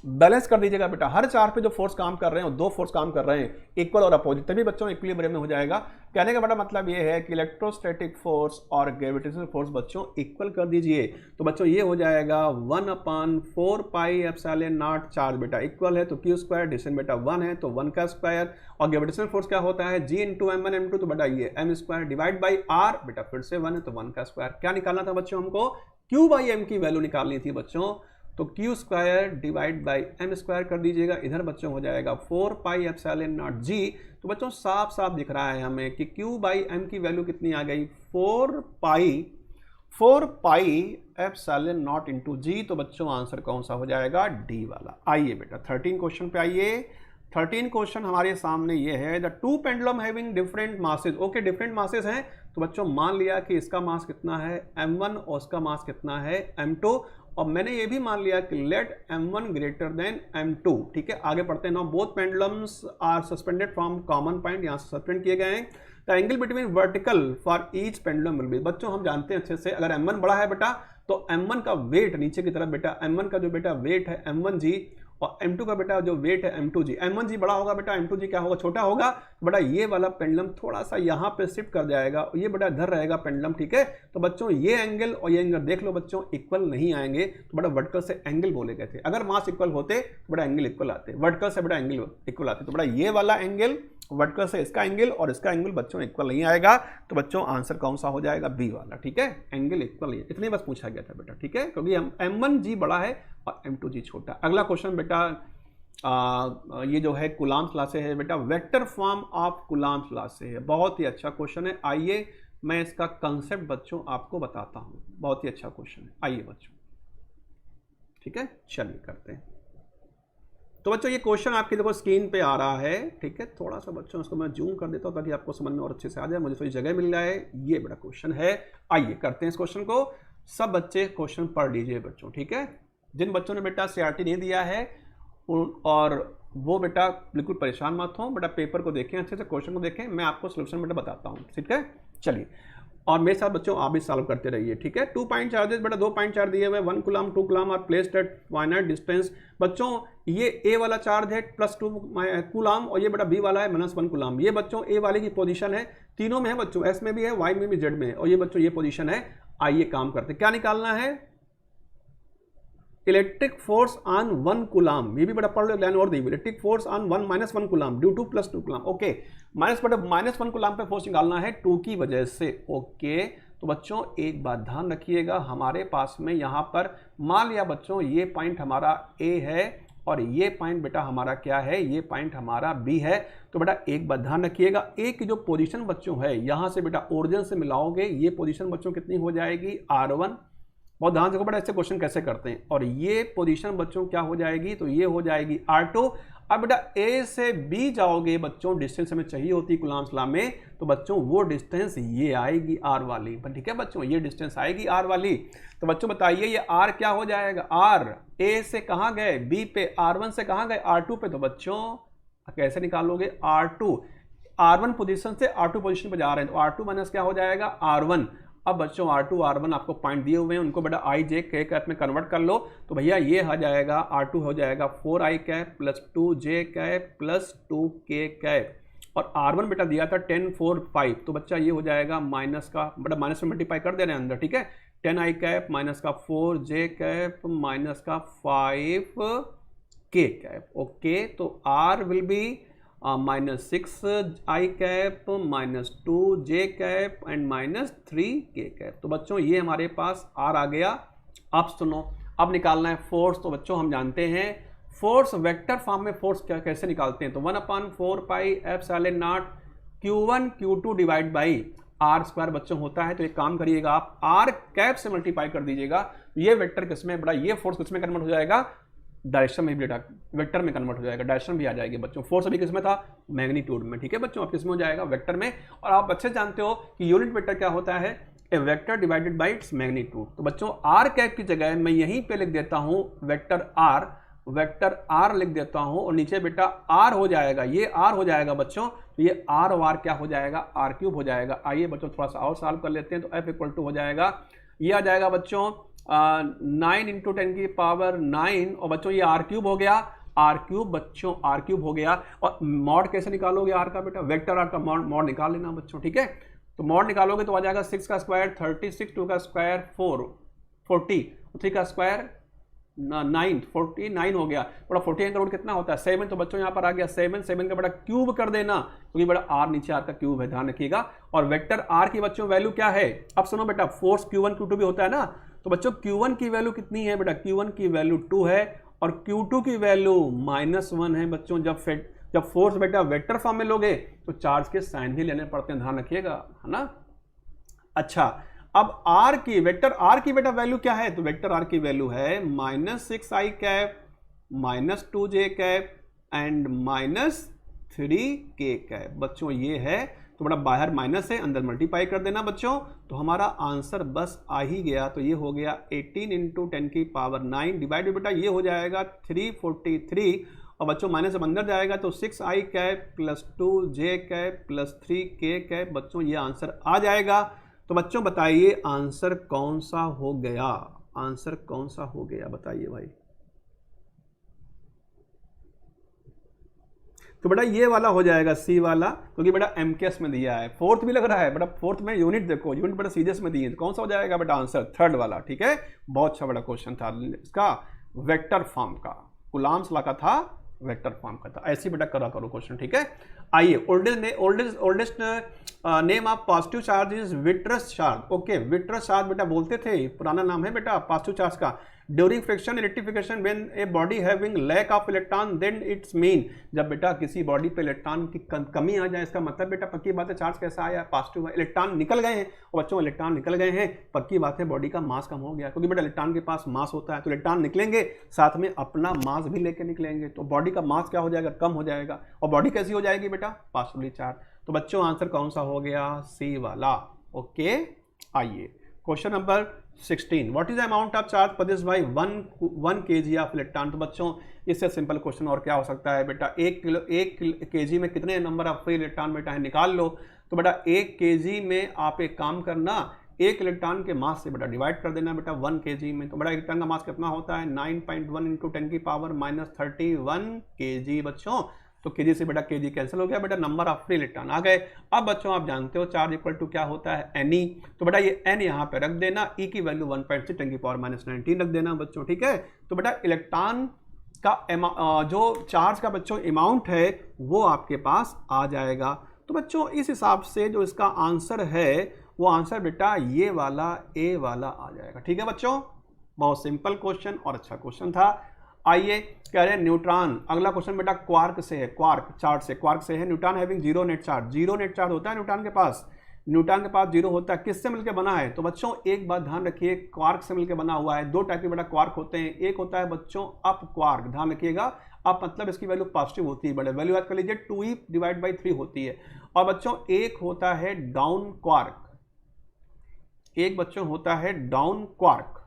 बैलेंस कर दीजिएगा बेटा, हर चार पे जो फोर्स काम कर रहे हैं और 2 फोर्स काम कर रहे हैं इक्वल और अपोजिट, तभी बच्चों इक्विलिब्रियम में हो जाएगा। कहने का बड़ा मतलब ये है कि इलेक्ट्रोस्टैटिक फोर्स और ग्रेविटेशनल फोर्स बच्चों इक्वल कर दीजिए। तो बच्चों ये हो जाएगा 1/4 पाई एप्सिलॉन नॉट, चार्ज बेटा इक्वल है तो Q² डिस्टेंस बेटा 1 है तो 1 का स्क्वायर, और ग्रेविटेशनल फोर्स क्या होता है G × M1 M2, तो बेटा ये m² डिवाइड बाई R, बेटा फिर से 1 है तो 1 का स्क्वायर। क्या निकालना था बच्चों हमको, Q/M की वैल्यू निकालनी थी बच्चों। तो q square divide by m square कर दीजिएगा, इधर बच्चों हो जाएगा 4 पाई एप्सिलॉन नॉट जी। तो बच्चों साफ साफ दिख रहा है हमें कि क्यू बाई एम की वैल्यू कितनी आ गई 4 पाई एप्सिलॉन नॉट इंटू जी। तो बच्चों आंसर कौन सा हो जाएगा, डी वाला। आइए बेटा 13 क्वेश्चन पे आइए। 13 क्वेश्चन हमारे सामने ये है, the two pendulum having different masses. Okay, different masses हैं, तो बच्चों मान लिया कि इसका मास कितना है m1 और इसका मास कितना है m2, और मैंने ये भी मान लिया कि late m1 greater than m2। ठीक है, आगे पढ़ते हैं। Now both pendulums are suspended from common point, यहाँ से सस्पेंड किए गए हैं। The angle between vertical for each pendulum will be. बच्चों हम जानते हैं अच्छे से, अगर m1 बड़ा है बेटा तो m1 का वेट नीचे की तरफ बेटा, m1 का जो बेटा वेट है m1g, और m2 का बेटा जो वेट है m2g। m1g बड़ा होगा बेटा, m2g क्या होगा, छोटा होगा। बेटा ये वाला पेंडुलम थोड़ा सा यहाँ पे शिफ्ट कर जाएगा, ये बेटा इधर रहेगा पेंडुलम। ठीक है, तो बच्चों ये एंगल और ये एंगल देख लो बच्चों, इक्वल नहीं आएंगे, तो बड़ा वर्टिकल से एंगल बोले गए थे। अगर मास इक्वल होते तो बड़ा एंगल इक्वल आते, वर्टिकल से बड़ा एंगल इक्वल आते। तो बड़ा ये वाला एंगल वर्टिकल से इसका एंगल और इसका एंगल बच्चों इक्वल नहीं आएगा, तो बच्चों आंसर कौन सा हो जाएगा, बी वाला। ठीक है, एंगल इक्वल नहीं है, इतनी बस पूछा गया था बेटा। ठीक है, क्योंकि m1g बड़ा है और m2g छोटा। अगला क्वेश्चन बेटा ये जो है कूलाम्स लॉ से है बेटा, vector form of coulombs law से है। बहुत ही अच्छा क्वेश्चन है, आइए मैं इसका कंसेप्ट बच्चों आपको बताता हूं। बहुत ही अच्छा क्वेश्चन है, आइए बच्चों। ठीक है, चलिए करते हैं। तो बच्चों ये क्वेश्चन आपकी देखो स्क्रीन पे आ रहा है। ठीक है, थोड़ा सा बच्चों इसको मैं जूम कर देता हूं ताकि आपको समझ में और अच्छे से आ जाए, मुझे थोड़ी जगह मिल जाए। ये बड़ा क्वेश्चन है, आइए करते हैं इस क्वेश्चन को। सब बच्चे क्वेश्चन पढ़ लीजिए बच्चों। ठीक है, जिन बच्चों ने बेटा सीआरटी नहीं दिया है और वो बेटा बिल्कुल परेशान मत हो बेटा, पेपर को देखें अच्छे से, क्वेश्चन को देखें, मैं आपको सोल्यूशन बेटा बताता हूँ। ठीक है, चलिए, और मेरे साथ बच्चों आप भी सॉल्व करते रहिए। ठीक है, 2 पॉइंट चार्जेस बेटा, 2 पॉइंट चार्ज दिए हुए, 1 कूलम 2 कूलम और प्लेस्ड एट फाइनाइट डिस्टेंस। बच्चों ये ए वाला चार्ज है +2 कूलम, और ये बेटा बी वाला है -1 कूलम। ये बच्चों ए वाले की पोजीशन है, तीनों में है बच्चों, एस में भी है, वाई में भी, जेड में है, और ये बच्चों ये पोजीशन है। आइए काम करते, क्या निकालना है, इलेक्ट्रिक फोर्स ऑन 1 कूलम। ये भी बड़ा पढ़ लो, लाइन और दी, electric force on 1 -1 coulomb due to +2 coulomb. Okay, -1 coulomb पे फोर्स निकालना है 2 की वजह से। ओके, तो बच्चों एक बात ध्यान रखिएगा, हमारे पास में यहाँ पर मान लिया बच्चों ये पॉइंट हमारा ए है और ये पॉइंट बेटा हमारा क्या है, ये पॉइंट हमारा बी है। तो बेटा एक बात ध्यान रखिएगा, ए की जो पोजीशन बच्चों है यहाँ से बेटा ओरिजिन से मिलाओगे, ये पोजीशन बच्चों कितनी हो जाएगी, R1। बहुत ध्यान से बेटा ऐसे क्वेश्चन कैसे करते हैं, और ये पोजीशन बच्चों क्या हो जाएगी, तो ये हो जाएगी R2। अब बेटा ए से बी जाओगे बच्चों, डिस्टेंस हमें चाहिए होती है कूलम्स लॉ में, तो बच्चों वो डिस्टेंस ये आएगी R वाली। ठीक है बच्चों, ये डिस्टेंस आएगी R वाली। तो बच्चों बताइए ये R क्या हो जाएगा, R ए से कहाँ गए, बी पे, R1 से कहाँ गए, R2 पे। तो बच्चों कैसे निकालोगे, R1 पोजीशन से R2 पोजीशन पे जा रहे हैं, तो R2 माइनस क्या हो जाएगा, R1। अब बच्चों R2 आपको पॉइंट दिए हुए हैं, उनको बेटा i j k कैप में कन्वर्ट कर लो। तो भैया ये आ जाएगा R2 हो जाएगा 4i cap plus 2j cap plus 2k cap, और R1 बेटा दिया था 10 4 5। तो बच्चा ये हो जाएगा माइनस का बेटा, माइनस में मल्टीप्लाई कर दे रहे हैं अंदर। ठीक है, 10i कैप माइनस का 4j कैप माइनस का 5k कैप। ओके, तो R will be -6i cap -2j cap and -3k cap. तो बच्चों ये हमारे पास R आ गया। अब सुनो, अब निकालना है फोर्स। तो बच्चों हम जानते हैं फोर्स वेक्टर फॉर्म में फोर्स कैसे निकालते हैं, तो 1/4 pi epsilon naught Q1 Q2 divide by R² बच्चों होता है। तो एक काम करिएगा, आप R कैप से मल्टीप्लाई कर दीजिएगा। ये वेक्टर किसमें बड़ा, ये फोर्स किसमें कन्वर्ट हो जाएगा, डायरेक्शन में भी बेटा वेक्टर में कन्वर्ट हो जाएगा, डायरेक्शन भी आ जाएगी बच्चों। फोर्स अभी किसमें था, मैग्नीट्यूड में। ठीक है बच्चों, अब किसमें हो जाएगा, वेक्टर में। और आप अच्छे जानते हो कि यूनिट वेक्टर क्या होता है, A vector divided by its magnitude. तो बच्चों आर कैप की जगह मैं यहीं पे लिख देता हूं वेक्टर आर लिख देता हूं, और नीचे बेटा आर हो जाएगा, ये आर हो जाएगा बच्चों। तो ये आर और आर क्या हो जाएगा, R³ हो जाएगा। आइए बच्चों थोड़ा सा और सॉल्व कर लेते हैं। तो F = हो जाएगा, ये आ जाएगा बच्चों 9 × 10⁹ और बच्चों ये R³ हो गया, R³ बच्चों R³ हो गया। और मॉड कैसे निकालोगे आर का बेटा, वेक्टर आर का मॉड निकाल लेना बच्चों। ठीक है, तो मॉड निकालोगे तो आ जाएगा 6 का स्क्वायर 36, 2 का स्क्वायर 40, 3 का स्क्वायर 9, 49 हो गया। बड़ा 49 का रूट कितना होता है, 7। तो बच्चों यहाँ पर आ गया 7 का बड़ा क्यूब कर देना, क्योंकि बड़ा आर नीचे आर का क्यूब है, ध्यान रखिएगा। और वेक्टर आर की बच्चों वैल्यू क्या है, अब सुनो बेटा, फोर्स Q1 Q2 भी होता है ना, तो बच्चों Q1 की वैल्यू कितनी है बेटा, Q1 की वैल्यू 2 है और Q2 की वैल्यू -1 है बच्चों। जब फोर्स बेटा वेक्टर फॉर्म में लोगे तो चार्ज के साइन भी लेने पड़ते हैं, ध्यान रखिएगा, है ना। अच्छा, अब R की वेक्टर R की बेटा वैल्यू क्या है, तो वेक्टर R की वैल्यू है -6i cap -2j cap and -3k cap. बच्चों ये है, तो बड़ा बाहर माइनस है, अंदर मल्टीप्लाई कर देना बच्चों, तो हमारा आंसर बस आ ही गया। तो ये हो गया 18 × 10⁹ डिवाइड बेटा ये हो जाएगा 343 और बच्चों माइनस जब अंदर जाएगा तो 6i cap +2j cap +3k cap. बच्चों ये आंसर आ जाएगा। तो बच्चों बताइए आंसर कौन सा हो गया, आंसर कौन सा हो गया बताइए भाई। तो बेटा ये वाला हो जाएगा सी वाला, क्योंकि बेटा एमकेएस में दिया है। फोर्थ भी लग रहा है बेटा, फोर्थ में यूनिट देखो, यूनिट बेटा सीरियस में दिए, तो कौन सा हो जाएगा बेटा आंसर, थर्ड वाला। ठीक है, बहुत अच्छा बड़ा क्वेश्चन था इसका, वेक्टर फॉर्म का, कुलाम्स लॉ का था, वेक्टर फॉर्म का था। ऐसे बेटा करा करो क्वेश्चन। ठीक है, आइए oldest name of positive charge is vitreous charge. Okay, vitreous charge बेटा बोलते थे, पुराना नाम है बेटा पॉजिटिव चार्ज का। During friction electrification when a body having lack of electron then it's mean, जब बेटा किसी बॉडी पे इलेक्ट्रॉन की कमी आ जाए, इसका मतलब बेटा पक्की बात है चार्ज कैसा आया, पॉजिटिव है। इलेक्ट्रॉन निकल गए हैं और बच्चों इलेक्ट्रॉन निकल गए हैं, पक्की बात है बॉडी का मास कम हो गया, क्योंकि बेटा इलेक्ट्रॉन के पास मास होता है, तो इलेक्ट्रॉन निकलेंगे साथ में अपना मास भी लेके निकलेंगे, तो बॉडी का मास क्या हो जाएगा, कम हो जाएगा, और बॉडी कैसी हो जाएगी बेटा, पॉजिटिवली चार्ज। तो बच्चों आंसर कौन सा हो गया, सी वाला। ओके, आइए question number 16, what is the amount of charge possessed by 1 kg of electron. तो बच्चों इससे सिंपल क्वेश्चन और क्या हो सकता है बेटा, 1 kg में कितने नंबर ऑफ फ्री इलेक्ट्रॉन बेटा है, निकाल लो। तो बेटा 1 kg में आप एक काम करना, 1 इलेक्ट्रॉन के मास से बेटा डिवाइड कर देना बेटा 1 kg में। तो बेटा इलेक्ट्रॉन का मास कितना होता है, 9.1 × 10⁻³ kg बच्चों। तो केजी से बेटा केजी कैंसिल हो गया बेटा, नंबर ऑफ फ्री इलेक्ट्रॉन आ गए। अब बच्चों आप जानते हो चार्ज इक्वल टू क्या होता है, Ne। तो बेटा ये n यहाँ पे रख देना, E की वैल्यू 1.6 10⁻19 रख देना बच्चों। ठीक है, तो बेटा इलेक्ट्रॉन का जो चार्ज का बच्चों अमाउंट है वो आपके पास आ जाएगा। तो बच्चों इस हिसाब से जो इसका आंसर है वो आंसर बेटा ये वाला ए वाला आ जाएगा। ठीक है बच्चों, बहुत सिंपल क्वेश्चन और अच्छा क्वेश्चन था। आइए कह रहे हैं न्यूट्रॉन, अगला क्वेश्चन बेटा क्वार्क से है, क्वार्क चार्ज से, क्वार्क से है। Neutron having zero net charge, zero net charge होता है न्यूट्रॉन के पास, न्यूट्रॉन के पास जीरो होता है। किससे मिलकर बना है, तो बच्चों एक बात ध्यान रखिए, क्वार्क से मिलकर बना हुआ है। दो टाइप के बेटा क्वार्क होते हैं, एक होता है बच्चों अप क्वार्क, ध्यान रखिएगा, अप मतलब इसकी वैल्यू पॉजिटिव होती है, बड़े वैल्यू याद कर लीजिए 2e/3 होती है। और बच्चों एक होता है डाउन क्वार्क, एक बच्चों होता है डाउन क्वार्क,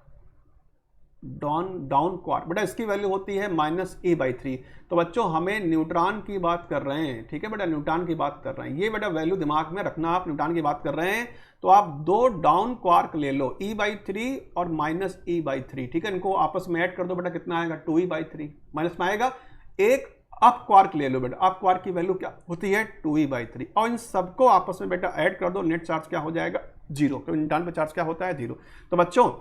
डाउन क्वार्क बेटा इसकी वैल्यू होती है -e/3। तो बच्चों हमें न्यूट्रॉन की बात कर रहे हैं, ठीक है बेटा, न्यूट्रॉन की बात कर रहे हैं, ये बेटा वैल्यू दिमाग में रखना, आप न्यूट्रॉन की बात कर रहे हैं तो आप दो डाउन क्वार्क ले लो, e/3 और -e/3। ठीक है, इनको आपस में ऐड कर दो बेटा, कितना आएगा 2e/3, माइनस में आएगा। एक अप क्वार्क ले लो बेटा, अप क्वार्क की वैल्यू क्या होती है 2e/3, और इन सबको आपस में बेटा ऐड कर दो, नेट चार्ज क्या हो जाएगा 0, तो न्यूट्रॉन पे चार्ज क्या होता है 0। तो बच्चों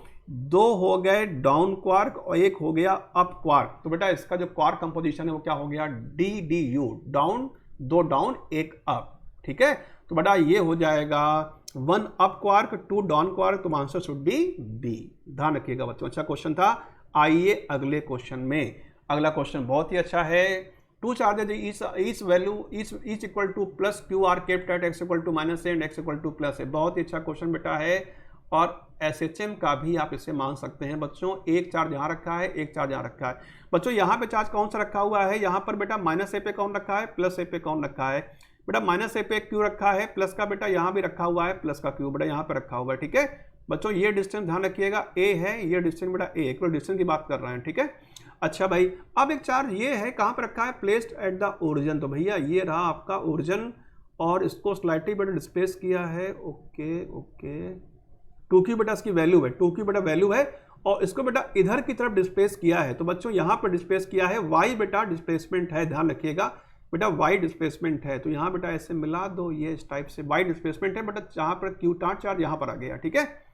दो हो गए डाउन क्वार्क और एक हो गया अप क्वार्क, तो बेटा इसका जो क्वार्क कंपोजिशन है वो क्या हो गया DDU, डाउन, दो डाउन एक अप। ठीक है, तो बेटा ये हो जाएगा 1 अप क्वार्क 2 डाउन क्वार्क, तो आंसर शुड बी बी। ध्यान रखिएगा बच्चों, अच्छा क्वेश्चन था। आइए अगले क्वेश्चन में, अगला क्वेश्चन बहुत ही अच्छा है। Two charges each value each equal to +Q are kept at x equal to -a and x equal to +a। बहुत ही अच्छा क्वेश्चन बेटा है, और SHM का भी आप इसे मान सकते हैं बच्चों। एक चार्ज यहाँ रखा है, एक चार्ज यहाँ रखा है। बच्चों यहाँ पे चार्ज कौन सा रखा हुआ है, यहाँ पर बेटा -a पे कौन रखा है, +a पे कौन रखा है बेटा, -a पे Q रखा है, प्लस का बेटा यहाँ भी रखा हुआ है, प्लस का Q बेटा यहाँ पे रखा हुआ है। ठीक है बच्चों, ये डिस्टेंस ध्यान रखिएगा A है, ये डिस्टेंस बेटा A, एक डिस्टेंस की बात कर रहे हैं। ठीक है, अच्छा भाई, अब एक चार्ज ये है, कहाँ पे रखा है, प्लेस्ड एट द ओरिजिन। तो भैया ये रहा आपका ओरिजिन, और इसको स्लाइटली बेटा डिस्प्लेस किया है। ओके 2Q बेटा इसकी वैल्यू है, 2Q बेटा वैल्यू है, और इसको बेटा इधर की तरफ डिस्प्लेस किया है। तो बच्चों यहाँ पर डिस्प्लेस किया है, Y बेटा डिस्प्लेसमेंट है, ध्यान रखिएगा बेटा, Y डिस्प्लेसमेंट है। तो यहाँ बेटा ऐसे मिला दो, ये इस टाइप से Y डिस्प्लेसमेंट है बेटा, जहाँ पर Q नॉट चार्ज यहाँ पर आ गया। ठीक है,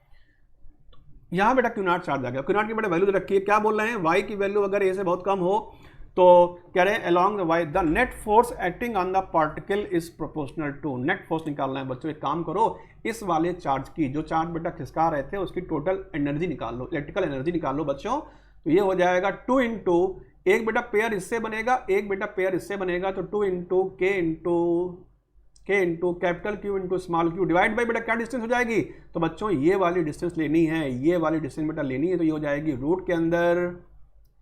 यहाँ बेटा Q नॉट चार्ज आ गया, Q नॉट की बेटा वैल्यू रखिए, क्या बोल रहे हैं, Y की वैल्यू अगर A से बहुत कम हो तो कह रहे हैं along the y the net force acting on the particle is proportional to, net force निकालना है बच्चों। एक काम करो, इस वाले चार्ज की, जो चार्ज बेटा खिसका रहे थे उसकी टोटल एनर्जी निकाल लो, इलेक्ट्रिकल एनर्जी निकाल लो बच्चों। तो ये हो जाएगा 2 इंटू, एक बेटा पेयर इससे बनेगा, एक बेटा पेयर इससे बनेगा, तो 2 इंटू के into capital Q into small Q divide by बेटा क्या डिस्टेंस हो जाएगी। तो बच्चों ये वाली डिस्टेंस लेनी है, ये वाली डिस्टेंस बेटा लेनी है, तो ये हो जाएगी रूट के अंदर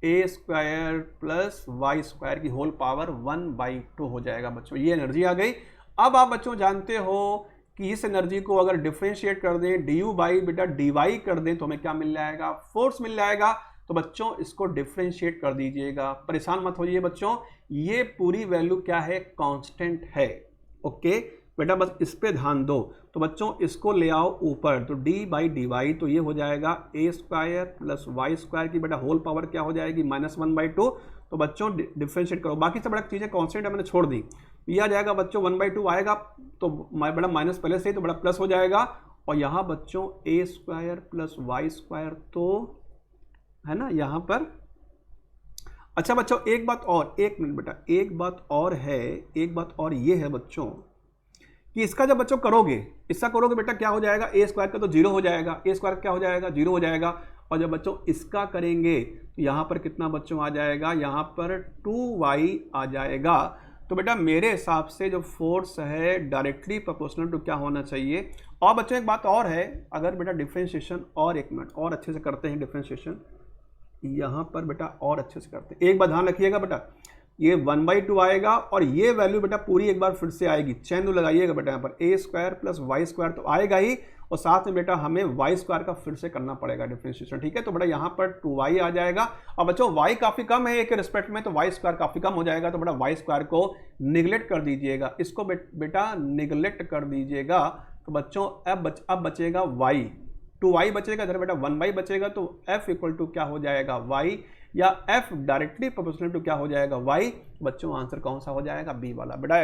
a square plus y square की होल पावर 1/2 हो जाएगा बच्चों। ये एनर्जी आ गई। अब आप बच्चों जानते हो कि इस एनर्जी को अगर डिफरेंशिएट कर दें, du बाई बेटा dy कर दें, तो हमें क्या मिल जाएगा, फोर्स मिल जाएगा। तो बच्चों इसको डिफरेंशिएट कर दीजिएगा, परेशान मत होइए बच्चों, ये पूरी वैल्यू क्या है, कांस्टेंट है। ओके बेटा बस इस पे ध्यान दो। तो बच्चों इसको ले आओ ऊपर, तो d बाई डी वाई, तो ये हो जाएगा a square plus y square की बेटा होल पावर क्या हो जाएगी, -1/2। तो बच्चों डिफरेंशिएट करो, बाकी सब बड़ा चीज़ें कांस्टेंट है मैंने छोड़ दी। ये आ जाएगा बच्चों 1/2 आएगा, तो बड़ा माइनस पहले से ही तो बड़ा प्लस हो जाएगा। और यहाँ बच्चों a square plus y square, तो है ना यहाँ पर। अच्छा बच्चों एक बात और, एक मिनट बेटा, एक बात और है, एक बात और ये है बच्चों कि इसका जब बच्चों करोगे, इसका करोगे बेटा क्या हो जाएगा, a स्क्वायर का तो 0 हो जाएगा, a स्क्वायर क्या हो जाएगा, 0 हो जाएगा। और जब बच्चों इसका करेंगे तो यहाँ पर कितना बच्चों आ जाएगा, यहाँ पर 2y आ जाएगा। तो बेटा मेरे हिसाब से जो फोर्स है डायरेक्टली प्रोपोर्शनल टू क्या होना चाहिए। और बच्चों एक बात और है, अगर बेटा डिफरेंशिएशन और एक मिनट और अच्छे से करते हैं, डिफरेंशिएशन यहाँ पर बेटा और अच्छे से करते हैं, एक बार ध्यान रखिएगा बेटा, ये 1/2 आएगा और ये वैल्यू बेटा पूरी एक बार फिर से आएगी, चैन लगाइएगा बेटा, यहाँ पर a square plus y square तो आएगा ही, और साथ में बेटा हमें वाई स्क्वायर का फिर से करना पड़ेगा डिफरेंशिएशन, ठीक है। तो बेटा यहाँ पर 2y आ जाएगा। और बच्चों y काफ़ी कम है a के रिस्पेक्ट में, तो वाई स्क्वायर काफ़ी कम हो जाएगा, तो बेटा वाई स्क्वायर को निगलेक्ट कर दीजिएगा, इसको बेटा निगलेक्ट कर दीजिएगा। तो बच्चों अब बचेगा y, 2y बचेगा, इधर बेटा 1y बचेगा, तो f इक्वल टू क्या हो जाएगा, y, या f डायरेक्टली प्रोपोर्शनल टू क्या हो जाएगा, y। बच्चों आंसर कौन सा हो जाएगा, बी वाला। बेटा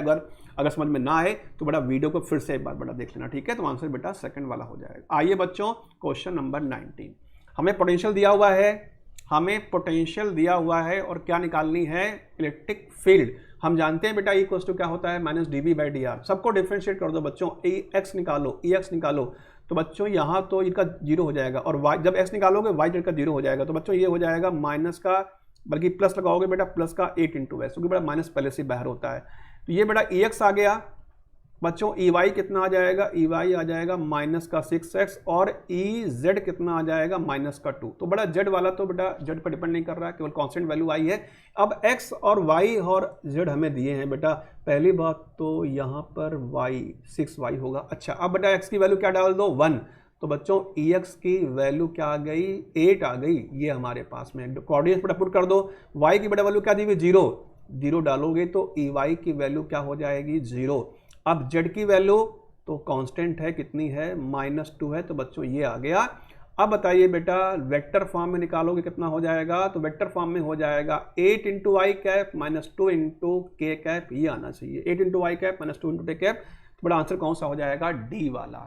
अगर समझ में ना आए तो बेटा वीडियो को फिर से एक बार बेटा देख लेना, ठीक है। तो आंसर बेटा सेकंड वाला हो जाएगा। आइए बच्चों क्वेश्चन नंबर 19, हमें पोटेंशियल दिया हुआ है, हमें पोटेंशियल दिया हुआ है और क्या निकालनी है, इलेक्ट्रिक फील्ड। हम जानते हैं बेटा ई इक्वल्स टू क्या होता है, -dv/dr। सबको डिफरेंशिएट कर दो बच्चों, ex निकालो, ex निकालो। तो बच्चों यहाँ तो इनका 0 हो जाएगा, और y जब x निकालोगे y जेड का 0 हो जाएगा। तो बच्चों ये हो जाएगा माइनस का, बल्कि प्लस लगाओगे बेटा, प्लस का 8 इंटू एस, क्योंकि बेटा माइनस पहले से बाहर होता है। तो ये बेटा ex आ गया बच्चों, ey कितना आ जाएगा, ey आ जाएगा माइनस का 6x, और ez कितना आ जाएगा, माइनस का 2। तो बड़ा z वाला तो बेटा z पर डिपेंड नहीं कर रहा है, केवल कांस्टेंट वैल्यू आई है। अब x और y और z हमें दिए हैं बेटा, पहली बात तो यहाँ पर y 6y होगा। अच्छा अब बेटा x की वैल्यू क्या डाल दो, 1। तो बच्चों ex की वैल्यू क्या आ गई, 8 आ गई, ये हमारे पास में। कोऑर्डिनेट्स बेटा पुट कर दो, y की बेटा वैल्यू क्या दी हुई, 0 डालोगे तो ey की वैल्यू क्या हो जाएगी, 0। अब z की वैल्यू तो कांस्टेंट है, कितनी है, -2 है। तो बच्चों ये आ गया। अब बताइए बेटा वेक्टर फॉर्म में निकालोगे कितना हो जाएगा, तो वेक्टर फॉर्म में हो जाएगा 8 into y cap minus 2 into k cap, ये आना चाहिए, 8 into y cap minus 2 into k cap. तो बड़ा आंसर कौन सा हो जाएगा, डी वाला।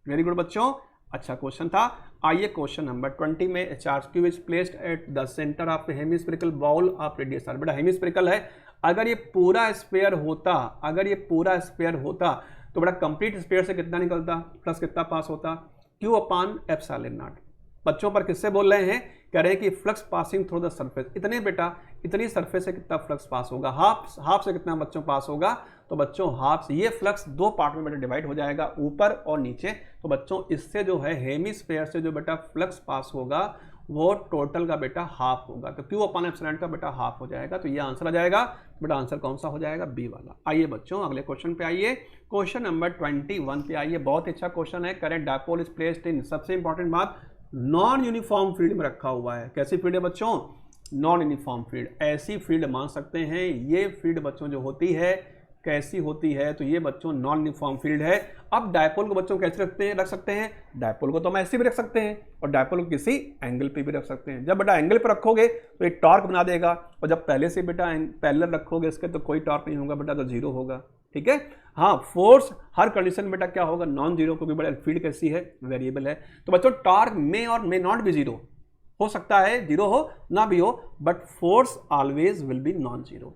वेरी गुड बच्चों, अच्छा क्वेश्चन था। आइए क्वेश्चन नंबर 20 में, charge q is placed at the centre of hemispherical bowl of radius r. बेटा हेमिस्फेरिकल है, अगर ये पूरा स्फीयर होता, अगर ये पूरा स्फीयर होता तो बेटा कंप्लीट स्फीयर से कितना निकलता, प्लस कितना पास होता, Q/ε0। बच्चों पर किससे बोल रहे हैं, कह रहे हैं कि flux passing through the surface, इतने बेटा इतनी सरफेस से कितना फ्लक्स पास होगा, हाफ से कितना बच्चों पास होगा। तो बच्चों हाफ से, ये फ्लक्स दो पार्ट में बेटा डिवाइड हो जाएगा, ऊपर और नीचे। तो बच्चों इससे जो है हेमिस्फीयर से जो बेटा फ्लक्स पास होगा वो टोटल का बेटा हाफ होगा, तो Q/ε का बेटा हाफ हो जाएगा। तो ये आंसर आ जाएगा, बेटा आंसर कौन सा हो जाएगा, बी वाला। आइए बच्चों अगले क्वेश्चन पे आइए, क्वेश्चन नंबर 21 पे आइए। बहुत अच्छा क्वेश्चन है। Current dipole is placed in, सबसे इंपॉर्टेंट बात, नॉन यूनिफॉर्म फील्ड में रखा हुआ है। कैसी फील्ड है बच्चों, नॉन यूनिफॉर्म फील्ड। ऐसी फील्ड मान सकते हैं, ये फील्ड बच्चों जो होती है कैसी होती है, तो ये बच्चों नॉन यूनिफॉर्म फील्ड है। अब डायपोल को बच्चों कैसे रख सकते हैं, डायपोल को तो हम ऐसे भी रख सकते हैं और डायपोल को किसी एंगल पे भी रख सकते हैं। जब बेटा एंगल पे रखोगे तो एक टॉर्क बना देगा, और जब पहले से बेटा पैरेलल रखोगे इसके तो कोई टॉर्क नहीं होगा बेटा, तो जीरो होगा, ठीक है। हाँ फोर्स हर कंडीशन बेटा क्या होगा, नॉन जीरो, क्योंकि बेटा फील्ड कैसी है, वेरिएबल है। तो बच्चों टॉर्क में और मे नॉट भी जीरो, हो सकता है जीरो हो ना भी हो, but force always will be non zero.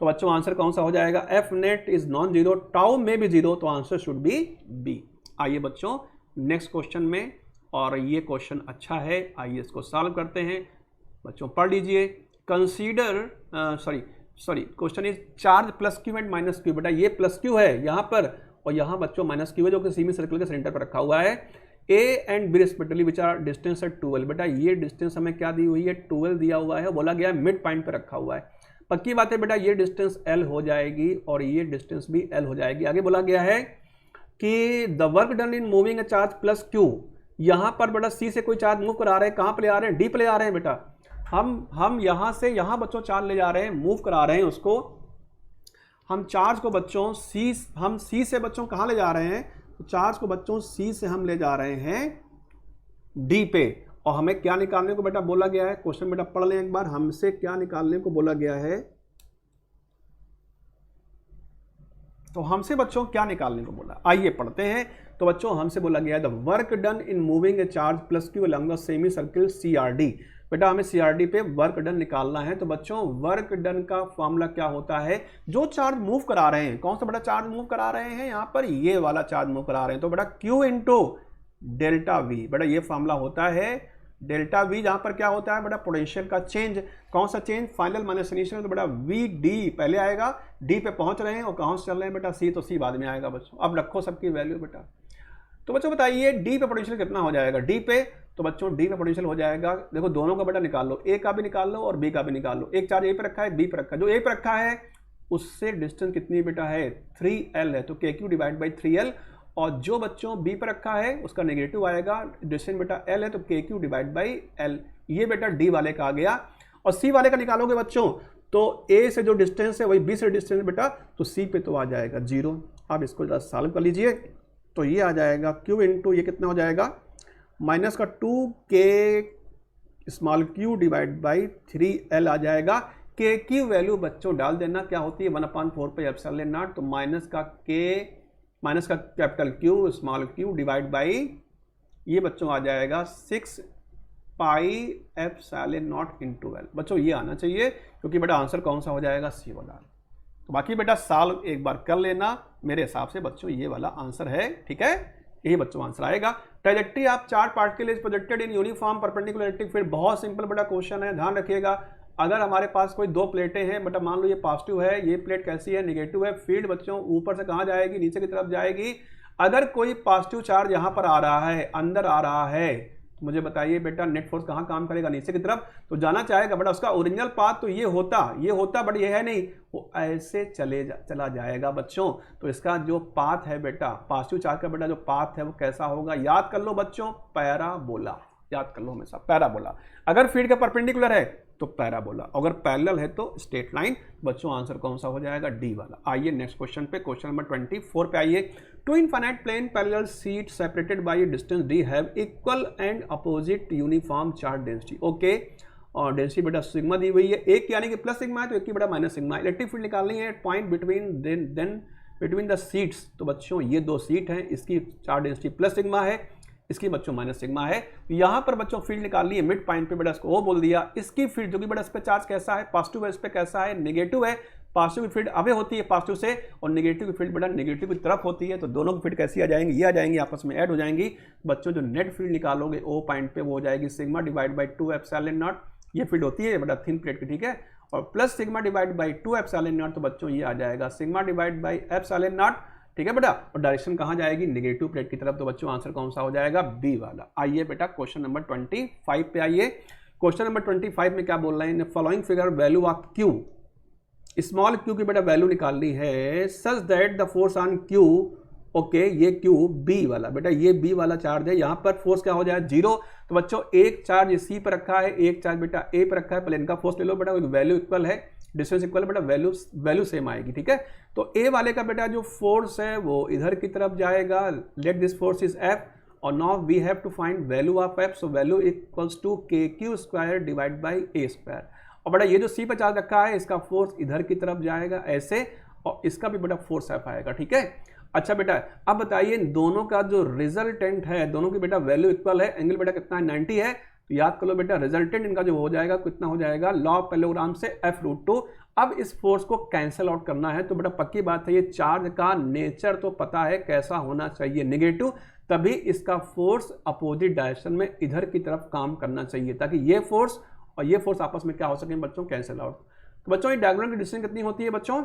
तो बच्चों आंसर कौन सा हो जाएगा, F net is non zero, tau में भी जीरो, तो आंसर शुड बी बी। आइए बच्चों नेक्स्ट क्वेश्चन में, और ये क्वेश्चन अच्छा है, आइए इसको सॉल्व करते हैं। बच्चों पढ़ लीजिए, consider sorry question is charge plus Q and minus Q. बेटा ये प्लस क्यू है यहाँ पर, और यहाँ बच्चों माइनस क्यू है जो कि सेमी सर्कल के सेंटर पर रखा हुआ है। A and B respectively which are distance at 12। बेटा ये डिस्टेंस हमें क्या दी हुई है, 12 दिया हुआ है, बोला गया है मिड पॉइंट पर रखा हुआ है। पक्की बात है बेटा, ये डिस्टेंस एल हो जाएगी और ये डिस्टेंस भी एल हो जाएगी। आगे बोला गया है कि the work done in moving a charge plus Q. यहां पर बेटा सी से कोई चार्ज मूव करा रहे हैं, कहां पे ले आ रहे हैं, डी पे ले आ रहे हैं बेटा। हम यहां से यहां बच्चों चार्ज ले जा रहे हैं, मूव करा रहे हैं उसको। हम चार्ज को बच्चों सी से बच्चों कहां ले जा रहे हैं, तो चार्ज को बच्चों सी से हम ले जा रहे हैं डी पे। और हमें क्या निकालने को बेटा बोला गया है, क्वेश्चन बेटा पढ़ लें एक बार, हमसे क्या निकालने को बोला गया है। तो हमसे बच्चों क्या निकालने को बोला, आइए पढ़ते हैं। तो बच्चों हमसे बोला गया है the work done in moving A charge plus Q along the semi circle CRD. बेटा हमें सीआरडी पे वर्क डन निकालना है। तो बच्चों वर्क डन का फॉर्मूला क्या होता है, जो चार्ज मूव करा रहे हैं, कौन सा बेटा चार्ज मूव करा रहे हैं, यहाँ पर ये वाला चार्ज मूव करा रहे हैं, तो बेटा क्यू इंटू डेल्टा वी। बेटा ये फॉर्मूला होता है डेल्टा वी, जहां पर क्या होता है बेटा पोटेंशियल का चेंज। कौन सा चेंज, फाइनल माइनस इनिशियल, तो बेटा वी डी पहले आएगा, डी पे पहुंच रहे हैं और कहां से चल रहे हैं बेटा सी, तो सी बाद में आएगा बच्चों। अब रखो सबकी वैल्यू बेटा। तो बच्चों बताइए डी पे पोटेंशियल कितना हो जाएगा, डी पे, तो बच्चों डी पे पोटेंशियल हो जाएगा, देखो दोनों का बेटा निकाल लो, ए का भी निकाल लो और बी का भी निकाल लो। एक चार्ज ए पे रखा है, बी पे रखा है, जो ए पे रखा है उससे डिस्टेंस कितनी बेटा है 3L है, तो KQ डिवाइड बाई 3L। और जो बच्चों बी पर रखा है उसका नेगेटिव आएगा, डिस्टेंस बेटा L है, तो KQ डिवाइड बाई L। ये बेटा डी वाले का आ गया। और सी वाले का निकालोगे बच्चों, तो ए से जो डिस्टेंस है वही बी से डिस्टेंस बेटा, तो सी पे तो आ जाएगा 0। अब इसको जरा सॉल्व कर लीजिए, तो ये आ जाएगा Q इंटू ये कितना हो जाएगा, माइनस का 2K small Q divide by 3L आ जाएगा। K की वैल्यू बच्चों डाल देना, क्या होती है 1/4 पे एप्सिलॉन नॉट, तो माइनस का capital Q small Q divide by ये बच्चों आ जाएगा 6 पाई एप्सिलॉन नॉट इंटू एल। बच्चों ये आना चाहिए, क्योंकि बेटा आंसर कौन सा हो जाएगा, सी वाला। तो बाकी बेटा सॉल्व एक बार कर लेना, मेरे हिसाब से बच्चों ये वाला आंसर है, ठीक है, यही बच्चों आंसर आएगा। Trajectory of charge particle is projected in uniform perpendicular electric field. बहुत सिंपल बेटा क्वेश्चन है, ध्यान रखिएगा। अगर हमारे पास कोई दो प्लेटें हैं बेटा, मान लो ये पॉजिटिव है, ये प्लेट कैसी है, नेगेटिव है, फील्ड बच्चों ऊपर से कहाँ जाएगी, नीचे की तरफ जाएगी। अगर कोई पॉजिटिव चार्ज यहाँ पर आ रहा है, अंदर आ रहा है, तो मुझे बताइए बेटा नेट फोर्स कहाँ काम करेगा, नीचे की तरफ तो जाना चाहेगा बेटा। उसका ओरिजिनल पाथ तो ये होता बट ये है नहीं, वो ऐसे चला जाएगा बच्चों। तो इसका जो पाथ है बेटा, पॉजिटिव चार्ज का बेटा जो पाथ है वो कैसा होगा, याद कर लो बच्चों, पैराबोला। याद कर लो हमेशा पैराबोला। अगर फील्ड का परपेंडिकुलर है तो पैराबोला, अगर पैरेलल है तो स्ट्रेट लाइन। बच्चों आंसर कौन सा हो जाएगा, डी वाला। आइए नेक्स्ट क्वेश्चन पे, क्वेश्चन नंबर 24 पे आइए। Two infinite plane parallel sheet separated by a distance d have equal and opposite uniform charge density. Okay, और डेंसिटी बेटा सिग्मा दी हुई है, एक यानी कि प्लस सिग्मा है तो एक की बेटा माइनस सिग्मा। इलेक्ट्रिक फील्ड निकालनी है पॉइंट बिटवीन द सीट्स। तो बच्चों ये दो सीट हैं, इसकी चार्ज डेंसिटी प्लस सिग्मा है, इसकी बच्चों माइनस सिग्मा है। यहां पर बच्चों फील्ड निकालनी है मिड पॉइंट पे, बेटा इसको वो बोल दिया। इसकी फील्ड जो कि बेटा इस पे चार्ज कैसा है, पॉजिटिव है, इस पे कैसा है, नेगेटिव है। पॉजिटिव की फील्ड अवे होती है पॉजिटिव से, और नेगेटिव की फील्ड बेटा नेगेटिव की तरफ होती है। तो दोनों की फील्ड कैसी आ जाएंगी, ये आ जाएंगी, आपस में ऐड हो जाएंगी। बच्चों जो नेट फील्ड निकालोगे ओ पॉइंट पे वो हो जाएगी sigma divide by 2 epsilon not. ये फील्ड होती है बेटा थिन प्लेट की, ठीक है, और plus sigma divide by 2 epsilon not. तो बच्चों ये आ जाएगा sigma divide by epsilon not, ठीक है बेटा। और डायरेक्शन कहां जाएगी, नेगेटिव प्लेट की तरफ। तो बच्चों आंसर कौन सा हो जाएगा, बी वाला। आइए बेटा क्वेश्चन नंबर 25 पे आइए। क्वेश्चन नंबर 25 में क्या बोल रहे हैं, following figure value of Q, small Q की बेटा वैल्यू निकालनी है such that the force on Q, okay ये क्यू बी वाला, बेटा ये बी वाला चार्ज है, यहां पर फोर्स क्या हो जाए 0। तो बच्चों एक चार्ज सी पर रखा है, एक चार्ज बेटा ए पर रखा है, पहले इनका फोर्स ले लो बेटा, वैल्यू इक्वल है, डिस्टेंस इक्वल है बेटा, वैल्यू सेम आएगी, ठीक है। तो ए वाले का बेटा जो फोर्स है वो इधर की तरफ जाएगा, let this force is F, और now we have to find value of F. So value equals to KQ square divide by A square. और बेटा ये जो सी पर चार्ज रखा है इसका फोर्स इधर की तरफ जाएगा ऐसे, और इसका भी बेटा फोर्स एफ आएगा, ठीक है। अच्छा बेटा अब बताइए इन दोनों का जो रिजल्टेंट है, दोनों की बेटा वैल्यू इक्वल है, एंगल बेटा कितना है 90 है, तो याद कर लो बेटा रिजल्टेंट इनका जो हो जाएगा कितना हो जाएगा, लॉ ऑफ पैरेललोग्राम से F√2। अब इस फोर्स को कैंसिल आउट करना है तो बेटा पक्की बात है ये चार्ज का नेचर तो पता है कैसा होना चाहिए, नेगेटिव, तभी इसका फोर्स अपोजिट डायरेक्शन में इधर की तरफ काम करना चाहिए ताकि ये फोर्स और ये फोर्स आपस में क्या हो सके बच्चों, कैंसिल आउट। तो बच्चों ये डायगोनल की डिस्टेंस कितनी होती है बच्चों,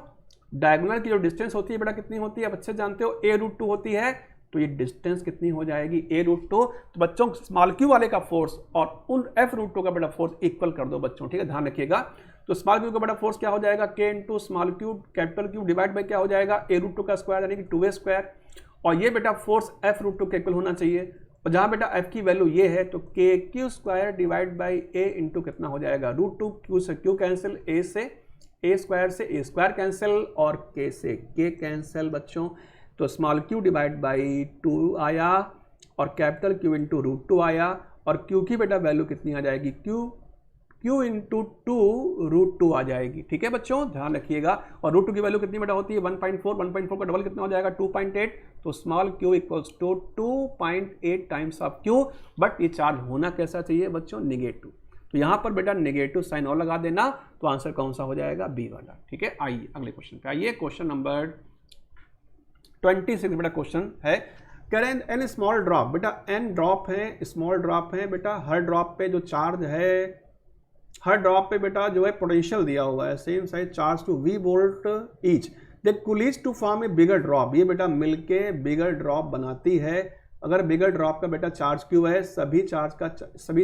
डायगोनल की जो डिस्टेंस होती है बेटा कितनी होती है, आप अच्छे जानते हो A√2 होती है, तो ये डिस्टेंस कितनी हो जाएगी A√2। तो बच्चों स्मॉल क्यू वाले का फोर्स और उन F√2 का बेटा फोर्स इक्वल कर दो बच्चों, ठीक है, ध्यान रखिएगा। तो स्मॉल क्यू का बेटा फोर्स क्या हो जाएगा, K into small Q capital Q divide by क्या हो जाएगा A√2 का स्क्वायर यानी कि 2A स्क्वायर, और ये बेटा फोर्स F√2 के इक्वल होना चाहिए, और जहां बेटा F की वैल्यू ये है तो KQ square divide by A into कितना हो जाएगा √2, Q से Q कैंसिल, A से A स्क्वायर से A स्क्वायर कैंसिल और K से K कैंसिल बच्चों। तो स्मॉल q डिवाइड बाई 2 आया और कैपिटल Q इंटू √2 आया, और Q की बेटा वैल्यू कितनी आ जाएगी, Q इंटू 2 √2 आ जाएगी, ठीक है बच्चों, ध्यान रखिएगा। और √2 की वैल्यू कितनी बेटा होती है 1.4 का डबल कितना हो जाएगा 2.8, तो small q equals to 2.8 times of q, but ये चार्ज होना कैसा चाहिए बच्चों, नेगेटिव। तो यहां पर बेटा नेगेटिव साइन और लगा देना, तो आंसर कौन सा हो जाएगा, बी वाला, ठीक है। आइए अगले क्वेश्चन पे आइए, क्वेश्चन नंबर 26 बेटा क्वेश्चन है, कह रहे हैं एन स्मॉल ड्रॉप, बेटा एन ड्रॉप है, स्मॉल ड्रॉप है बेटा, हर ड्रॉप पे जो चार्ज है, हर ड्रॉप पे बेटा जो है पोटेंशियल दिया हुआ है, same size charge to V volt each, they coalesce to form a bigger drop, ये बेटा मिलके बिगर ड्रॉप बनाती है। अगर बिगर ड्रॉप का बेटा चार्ज क्यू है, सभी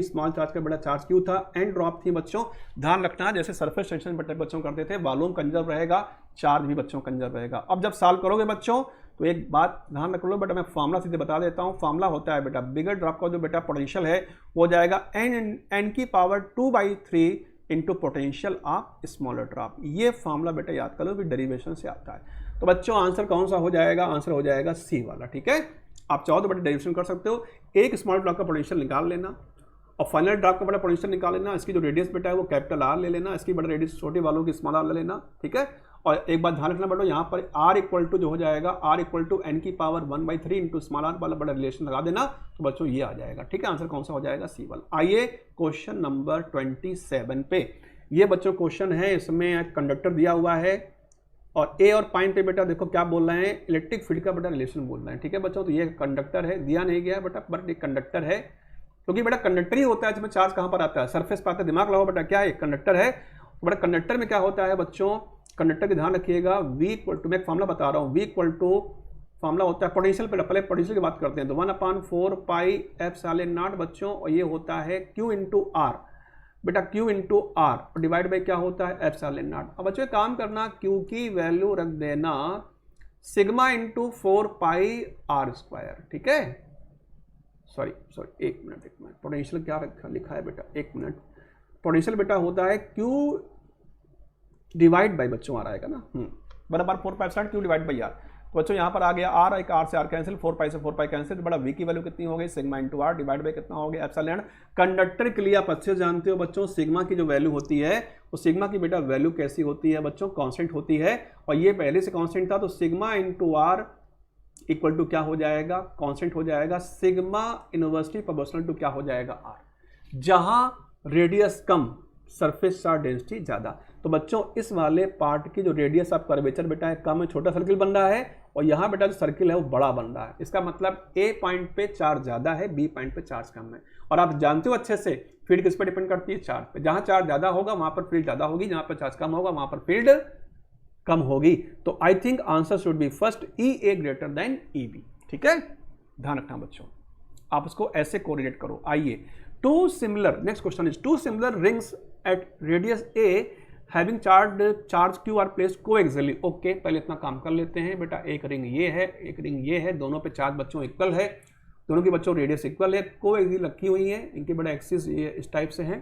स्मॉल चार्ज का बेटा चार्ज क्यू था, एन ड्रॉप थी बच्चों, ध्यान रखना जैसे सरफेस टेंशन बच्चों करते थे, वॉल्यूम कंजर्व रहेगा, चार्ज भी बच्चों कंजर्व रहेगा। अब जब सॉल्व करोगे बच्चों तो एक बात ध्यान रख लो बेटा, मैं फॉर्मूला सीधे बता देता हूँ। फॉर्मूला होता है बेटा बिगर ड्रॉप का जो बेटा पोटेंशियल है वो हो जाएगा एन की power 2/3 into potential of smaller drop. ये फॉर्मूला बेटा याद कर लो, भी डेरिवेशन से आता है। तो बच्चों आंसर कौन सा हो जाएगा, आंसर हो जाएगा सी वाला, ठीक है। आप चाहो तो बेटा डेरिवेशन कर सकते हो, एक स्मॉल ड्रॉप का पोटेंशियल निकाल लेना और फाइनल ड्रॉप का बड़ा पोटेंशियल निकाल लेना, इसकी जो रेडियस बेटा है वो कैपिटल आर ले लेना, इसकी बड़ा रेडियस छोटे वालों की स्मॉल आर ले लेना, ठीक है। और एक बात ध्यान रखना बेटा, यहाँ पर आर इक्वल टू जो हो जाएगा आर इक्वल टू एन की पावर 1/3 इंटू स्मॉल आर वाला बड़ा रिलेशन लगा देना, तो बच्चों ये आ जाएगा, ठीक है। आंसर कौन सा हो जाएगा, सी वाला। आइए क्वेश्चन नंबर 27 पे, ये बच्चों क्वेश्चन है, इसमें कंडक्टर दिया हुआ है और ए और पाइन पे बेटा देखो क्या बोल रहे हैं, इलेक्ट्रिक फील्ड का बेटा रिलेशन बोल रहे हैं, ठीक है बच्चों। तो ये कंडक्टर है, दिया नहीं गया बेटा, बट एक कंडक्टर है, क्योंकि बेटा कंडक्टर ही होता है जिसमें चार्ज कहाँ पर आता है, सरफेस पर आता है, दिमाग लगाओ बेटा, क्या है कंडक्टर है। तो बेटा कंडक्टर में क्या होता है बच्चों, कंडक्टर के ध्यान रखिएगा, V इक्वल टू, मैं एक फॉर्मूला बता रहा हूँ, V इक्वल टू फॉर्मूला होता है पोटेंशियल पे, पहले पोटेंशियल की बात करते हैं, तो 1/4 पाई एप्सिलॉन नॉट बच्चों, और ये होता है Q इंटू आर बेटा, Q इंटू आर और डिवाइड बाई क्या होता है एप्सिलॉन नॉट। अब बच्चों काम करना, Q की वैल्यू रख देना sigma into 4 pi r square, ठीक है। सॉरी एक मिनट, पोटेंशियल क्या लिखा है बेटा, एक मिनट, पोटेंशियल बेटा होता है Q डिवाइड बाई बच्चों आ रहेगा ना, बराबर 4 पाई Q डिवाइड बाई आर। तो बच्चों यहाँ पर आ गया आर, एक आर से आर कैंसिल, 4 पाई से 4 पाई कैंसिल, तो बड़ा V की वैल्यू कितनी हो गई, sigma into r divide by कितना हो गया एप्सिलॉन। कंडक्टर के लिए आप अच्छे जानते हो बच्चों, सिग्मा की जो वैल्यू होती है वो सिग्मा की बेटा वैल्यू कैसी होती है बच्चों, कांस्टेंट होती है, और ये पहले से कांस्टेंट था, तो sigma into r equal to क्या हो जाएगा, कांस्टेंट हो जाएगा, सिग्मा इनवर्सली प्रोपोर्शनल टू क्या हो जाएगा आर, जहां रेडियस कम सरफेस चार्ज डेंसिटी ज्यादा। तो बच्चों इस वाले पार्ट की जो रेडियस ऑफ कर्वेचर बेटा है कम है, छोटा सर्किल बन रहा है, और यहाँ बेटा जो सर्किल है वो बड़ा बन रहा है। इसका मतलब ए पॉइंट पे चार्ज ज्यादा है, बी पॉइंट पे चार्ज कम है। और आप जानते हो अच्छे से फील्ड किस पे डिपेंड करती है, चार्ज पे। जहां चार्ज ज्यादा होगा वहां पर फील्ड ज्यादा होगी, जहां पर चार्ज कम होगा वहां पर फील्ड कम होगी। तो I think answer should B first, EA greater than EB, ठीक है, ध्यान रखना बच्चों, आप उसको ऐसे कोरिलेट करो। आइए two similar, next question is two similar rings at radius A having charge Q are place coaxially. ओके, पहले इतना काम कर लेते हैं बेटा, एक रिंग ये है, एक रिंग ये है, दोनों पे चार्ज बच्चों इक्वल है, दोनों की बच्चों रेडियस इक्वल है, कोएक्सियल रखी हुई है, इनके बड़ा एक्सिस ये इस टाइप से है,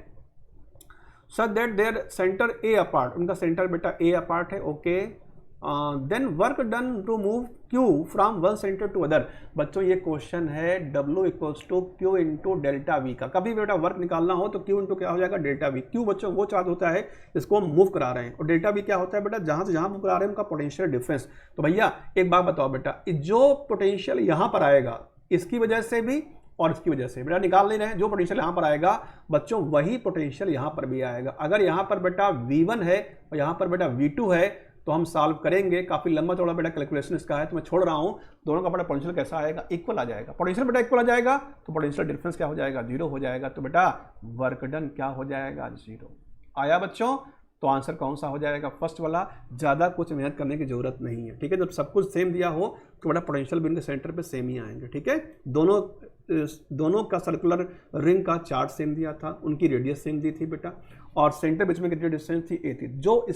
such that their centre A apart, उनका सेंटर बेटा A अपार्ट है। Okay, then work done to move Q from one centre to other. बच्चों ये क्वेश्चन है W equals to Q into delta V का। कभी बेटा वर्क निकालना हो तो Q इंटू क्या हो जाएगा, डेल्टा V। Q बच्चों वो चार्ज होता है इसको हम मूव करा रहे हैं, और डेल्टा V क्या होता है बेटा, जहां से जहां मूव करा रहे हैं उनका पोटेंशियल डिफरेंस। तो भैया एक बात बताओ बेटा, जो पोटेंशियल यहां पर आएगा इसकी वजह से भी और इसकी वजह से बेटा निकाल ले रहे हैं। जो पोटेंशियल यहाँ पर आएगा बच्चों वही पोटेंशियल यहाँ पर भी आएगा। अगर यहाँ पर बेटा V1 है और यहाँ पर बेटा V2 है तो हम सॉल्व करेंगे, काफी लंबा चौड़ा बेटा कैलकुलेशन इसका है, तो मैं छोड़ रहा हूँ। दोनों का बेटा पोटेंशियल कैसा आएगा, इक्वल आ जाएगा। पोटेंशियल बेटा इक्वल आ जाएगा तो पोटेंशियल डिफरेंस क्या हो जाएगा, 0 हो जाएगा। तो बेटा वर्क डन क्या हो जाएगा, 0 आया बच्चों। तो आंसर कौन सा हो जाएगा, फर्स्ट वाला। ज़्यादा कुछ मेहनत करने की जरूरत नहीं है, ठीक है। जब सब कुछ सेम दिया हो तो बेटा पोटेंशियल भी उनके सेंटर पे सेम ही आएंगे, ठीक है। दोनों का सर्कुलर रिंग का चार्ज सेम दिया था, उनकी रेडियस सेम दी थी बेटा, और सेंटर बीच में कितनी डिस्टेंस थी, a थी। जो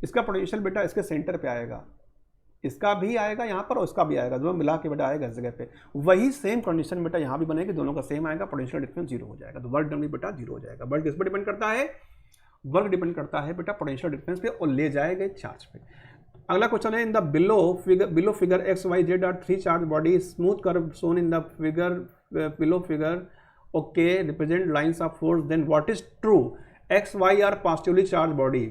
इसका पोटेंशियल बेटा इसके सेंटर पे आएगा, इसका भी आएगा यहाँ पर और इसका भी आएगा, दोनों मिला के बेटा आएगा इस जगह पे। वही सेम कंडीशन बेटा यहाँ भी बनेगी, दोनों का सेम आएगा, पोटेंशियल डिफरेंस 0 हो जाएगा। तो वर्क डन भी बेटा 0 हो जाएगा। वर्क किस पर डिपेंड करता है, वर्क डिपेंड करता है बेटा पोटेंशियल डिफरेंस पे और ले जाएगा चार्ज पे। अगला क्वेश्चन है, in the below figure x y z are 3 charge body, smooth curve shown in the figure below figure, okay, represent lines of force, then what is true, x y are positively charge body.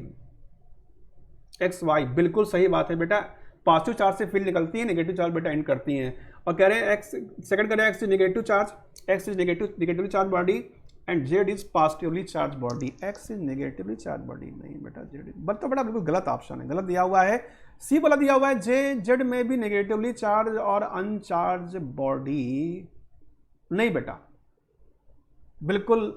X y बिल्कुल सही बात है बेटा, positive charge से field निकलती है, negative charge बेटा and करती हैं। और कह रहे हैं एक्स, सेकंड कह रहे हैं x is negative charge, x is negatively charge body and Z is positively charge body. X is negatively charge body, नहीं बेटा जेड इज, बट तो बेटा बिल्कुल गलत ऑप्शन है, गलत दिया हुआ है। सी वाला दिया हुआ है जेड में भी नेगेटिवली चार्ज और अनचार्ज बॉडी, नहीं बेटा बिल्कुल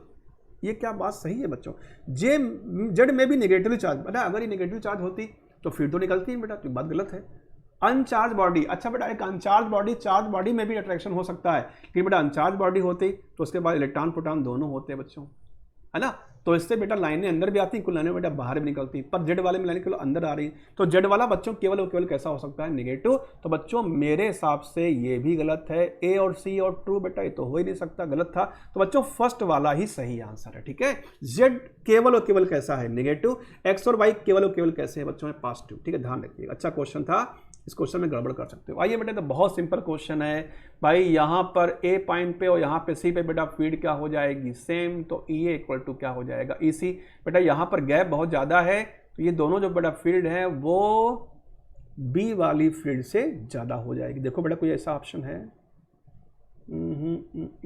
ये क्या बात सही है बच्चों, जेड में भी नेगेटिवली चार्ज, बेटा अगर ये नेगेटिव चार्ज होती तो फिर तो निकलती है बेटा, तो बात गलत है। अनचार्ज बॉडी, अच्छा बेटा एक अनचार्ज बॉडी चार्ज बॉडी में भी अट्रैक्शन हो सकता है, कि बेटा अनचार्ज बॉडी होती तो उसके बाद इलेक्ट्रॉन प्रोटॉन दोनों होते हैं बच्चों, है ना। तो इससे बेटा लाइनें अंदर भी आती, कुछ लाइनें बेटा बाहर भी निकलती, पर जेड वाले में लाइनें केवल अंदर आ रही। तो जेड वाला बच्चों केवल कैसा हो सकता है, नेगेटिव। तो बच्चों मेरे हिसाब से ये भी गलत है, ए और सी और ट्रू बेटा ये तो हो ही नहीं सकता, गलत था। तो बच्चों फर्स्ट वाला ही सही आंसर है, ठीक है। जेड केवल और केवल कैसा है, नेगेटिव, एक्स और वाई केवल और केवल कैसे है बच्चों में, पॉजिटिव, ठीक है, ध्यान रखिएगा। अच्छा क्वेश्चन था, इस क्वेश्चन में गड़बड़ कर सकते हो। आइए बेटा तो बहुत सिंपल क्वेश्चन है भाई, यहाँ पर ए पॉइंट पे और यहाँ पे सी पे बेटा फील्ड क्या हो जाएगी, सेम। तो ई ए इक्वल टू क्या हो जाएगा, ई सी। बेटा यहाँ पर गैप बहुत ज़्यादा है, तो ये दोनों जो बेटा फील्ड है वो बी वाली फील्ड से ज़्यादा हो जाएगी। देखो बेटा कोई ऐसा ऑप्शन है,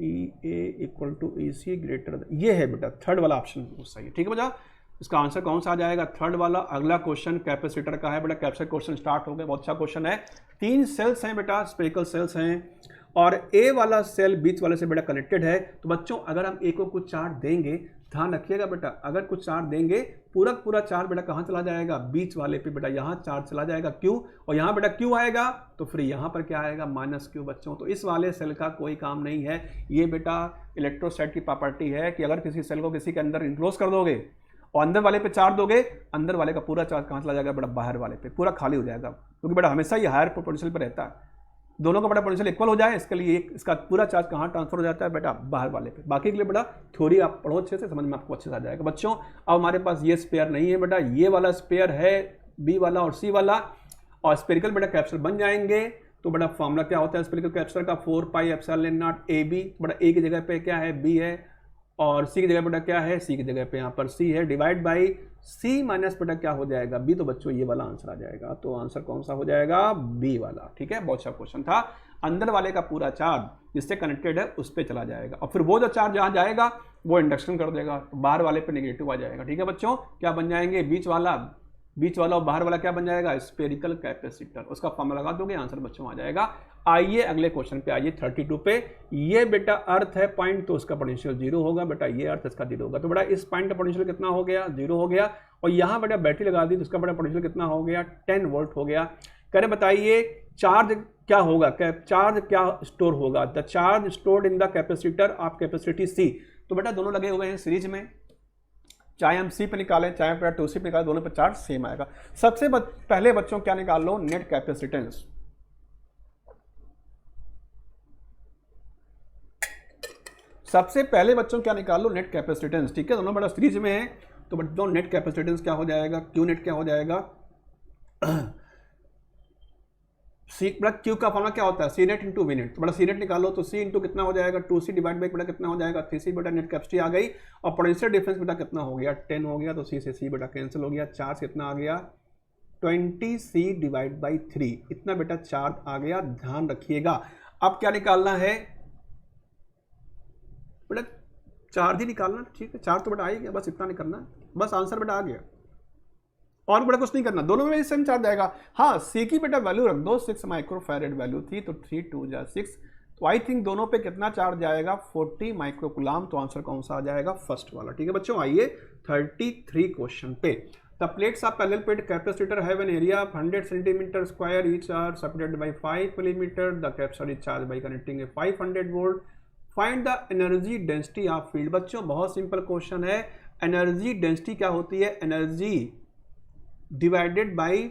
E A equal to E C greater, ये है बेटा थर्ड वाला ऑप्शन सही है, ठीक है बेटा। इसका आंसर कौन सा आ जाएगा, थर्ड वाला। अगला क्वेश्चन कैपेसिटर का है बेटा, कैपेसिटर क्वेश्चन स्टार्ट हो गया, बहुत अच्छा क्वेश्चन है। 3 सेल्स हैं बेटा, स्पेरिकल सेल्स हैं, और ए वाला सेल बीच वाले से बेटा कनेक्टेड है। तो बच्चों अगर हम ए को कुछ चार्ज देंगे, ध्यान रखिएगा बेटा, अगर कुछ चार्ज देंगे पूरा चार्ज बेटा कहाँ चला जाएगा, बीच वाले पे बेटा, यहाँ चार्ज चला जाएगा क्यू, और यहाँ बेटा क्यू आएगा तो फिर यहाँ पर क्या आएगा, माइनस क्यू बच्चों। तो इस वाले सेल का कोई काम नहीं है, ये बेटा इलेक्ट्रोस्टैटिक की प्रॉपर्टी है कि अगर किसी सेल को किसी के अंदर इनक्लोज कर दोगे और अंदर वाले पे चार्ज दोगे, अंदर वाले का पूरा चार्ज कहाँ चला जाएगा बेटा, बाहर वाले पे, पूरा खाली हो जाएगा, क्योंकि बेटा हमेशा ये हायर पोटेंशियल पे रहता है। दोनों का बेटा पोटेंशियल इक्वल हो जाए, इसके लिए इसका पूरा चार्ज कहाँ ट्रांसफर हो जाता है बेटा, बाहर वाले पे। बाकी के लिए बेटा थ्योरी आप पढ़ो अच्छे से, समझ में आपको अच्छे से आ जाएगा बच्चों। अब हमारे पास ये स्पेयर नहीं है बेटा, ये वाला स्पेयर है, बी वाला और सी वाला, और स्पेरिकल बेटा कैप्सूल बन जाएंगे। तो बेटा फॉर्मूला क्या होता है स्पेरिकल कैप्सूल का, 4πε0 ए बी, बेटा ए की जगह पे क्या है, बी है, और सी की जगह बेटा क्या है, सी की जगह पे यहाँ पर सी है, डिवाइड बाई सी माइनस बेटा क्या हो जाएगा, बी। तो बच्चों ये वाला आंसर आ जाएगा, तो आंसर कौन सा हो जाएगा, बी वाला, ठीक है। बहुत अच्छा क्वेश्चन था। अंदर वाले का पूरा चार्ज जिससे कनेक्टेड है उस पर चला जाएगा, और फिर वो जो चार्ज जहाँ जाएगा वो इंडक्शन कर देगा, तो बाहर वाले पे नेगेटिव आ जाएगा, ठीक है बच्चों। क्या बन जाएंगे, बीच वाला और बाहर वाला क्या बन जाएगा, स्पेरिकल कैपेसिटर। उसका फॉर्मूला लगा दोगे, आंसर बच्चों आ जाएगा। आइए अगले क्वेश्चन पे आइए, 32 पे। ये बेटा अर्थ है पॉइंट, तो उसका पोटेंशियल 0 होगा बेटा, ये अर्थ इसका 0 होगा। तो बेटा इस पॉइंट का पोटेंशियल कितना हो गया, 0 हो गया, और यहाँ बेटा बैटरी लगा दी तो उसका बेटा पोटेंशियल कितना हो गया, 10 वोल्ट हो गया। कह रहे बताइए चार्ज क्या होगा, चार्ज क्या स्टोर होगा, the charge stored in the capacitor of capacity c. तो बेटा दोनों लगे हुए हैं सीरीज में, चाहे हम सी पे निकालें चाहे बेटा 2C पे निकालें, दोनों पे चार्ज सेम आएगा। सबसे पहले बच्चों क्या निकाल लो, नेट कैपेसिटेंस। सबसे पहले बच्चों क्या निकाल लो, नेट कैपेसिटेंस, ठीक है। दोनों बड़ा सीरीज में है, तो बच्चों नेट कैपेसिटेंस क्या हो जाएगा, क्यू नेट क्या हो जाएगा, सी बड़ा क्यू का फॉर्मूला क्या होता है, सी नेट इंटू वी नेट। तो बड़ा सी नेट निकालो, तो सी इंटू कितना हो जाएगा, 2C डिवाइड बाई बेटा कितना हो जाएगा, 3C बेटा नेट कैपेसिटी आ गई, और पोटेंशियल डिफरेंस बेटा कितना हो गया, 10 हो गया, तो सी से सी बेटा कैंसिल हो गया। चार्ज कितना आ गया, 20C डिवाइड बाई 3, इतना बेटा चार्ज आ गया, ध्यान रखिएगा। अब क्या निकालना है, बेटा चार्ज ही निकालना, ठीक है, चार्ज तो बेटा आ ही गया, बस इतना नहीं करना, बस आंसर बेटा आ गया, और बेटा कुछ नहीं करना, दोनों में सेम चार्ज आएगा। हाँ सी की बेटा वैल्यू रख दो, 6 माइक्रोफैरेड वैल्यू थी, तो 3 2 जा 6, तो आई थिंक दोनों पे कितना चार्ज आएगा, 40 माइक्रोकुलाम, तो आंसर कौन सा आ जाएगा, फर्स्ट वाला। ठीक है बच्चों, आइए 33 क्वेश्चन पे। The plates of parallel plate capacitor have an area of 100 centimetre square, each are separated by 5 millimetre, the capacitor is charge by connecting a 500 volt, find the energy density of field. बच्चों बहुत simple question है, energy density क्या होती है, energy divided by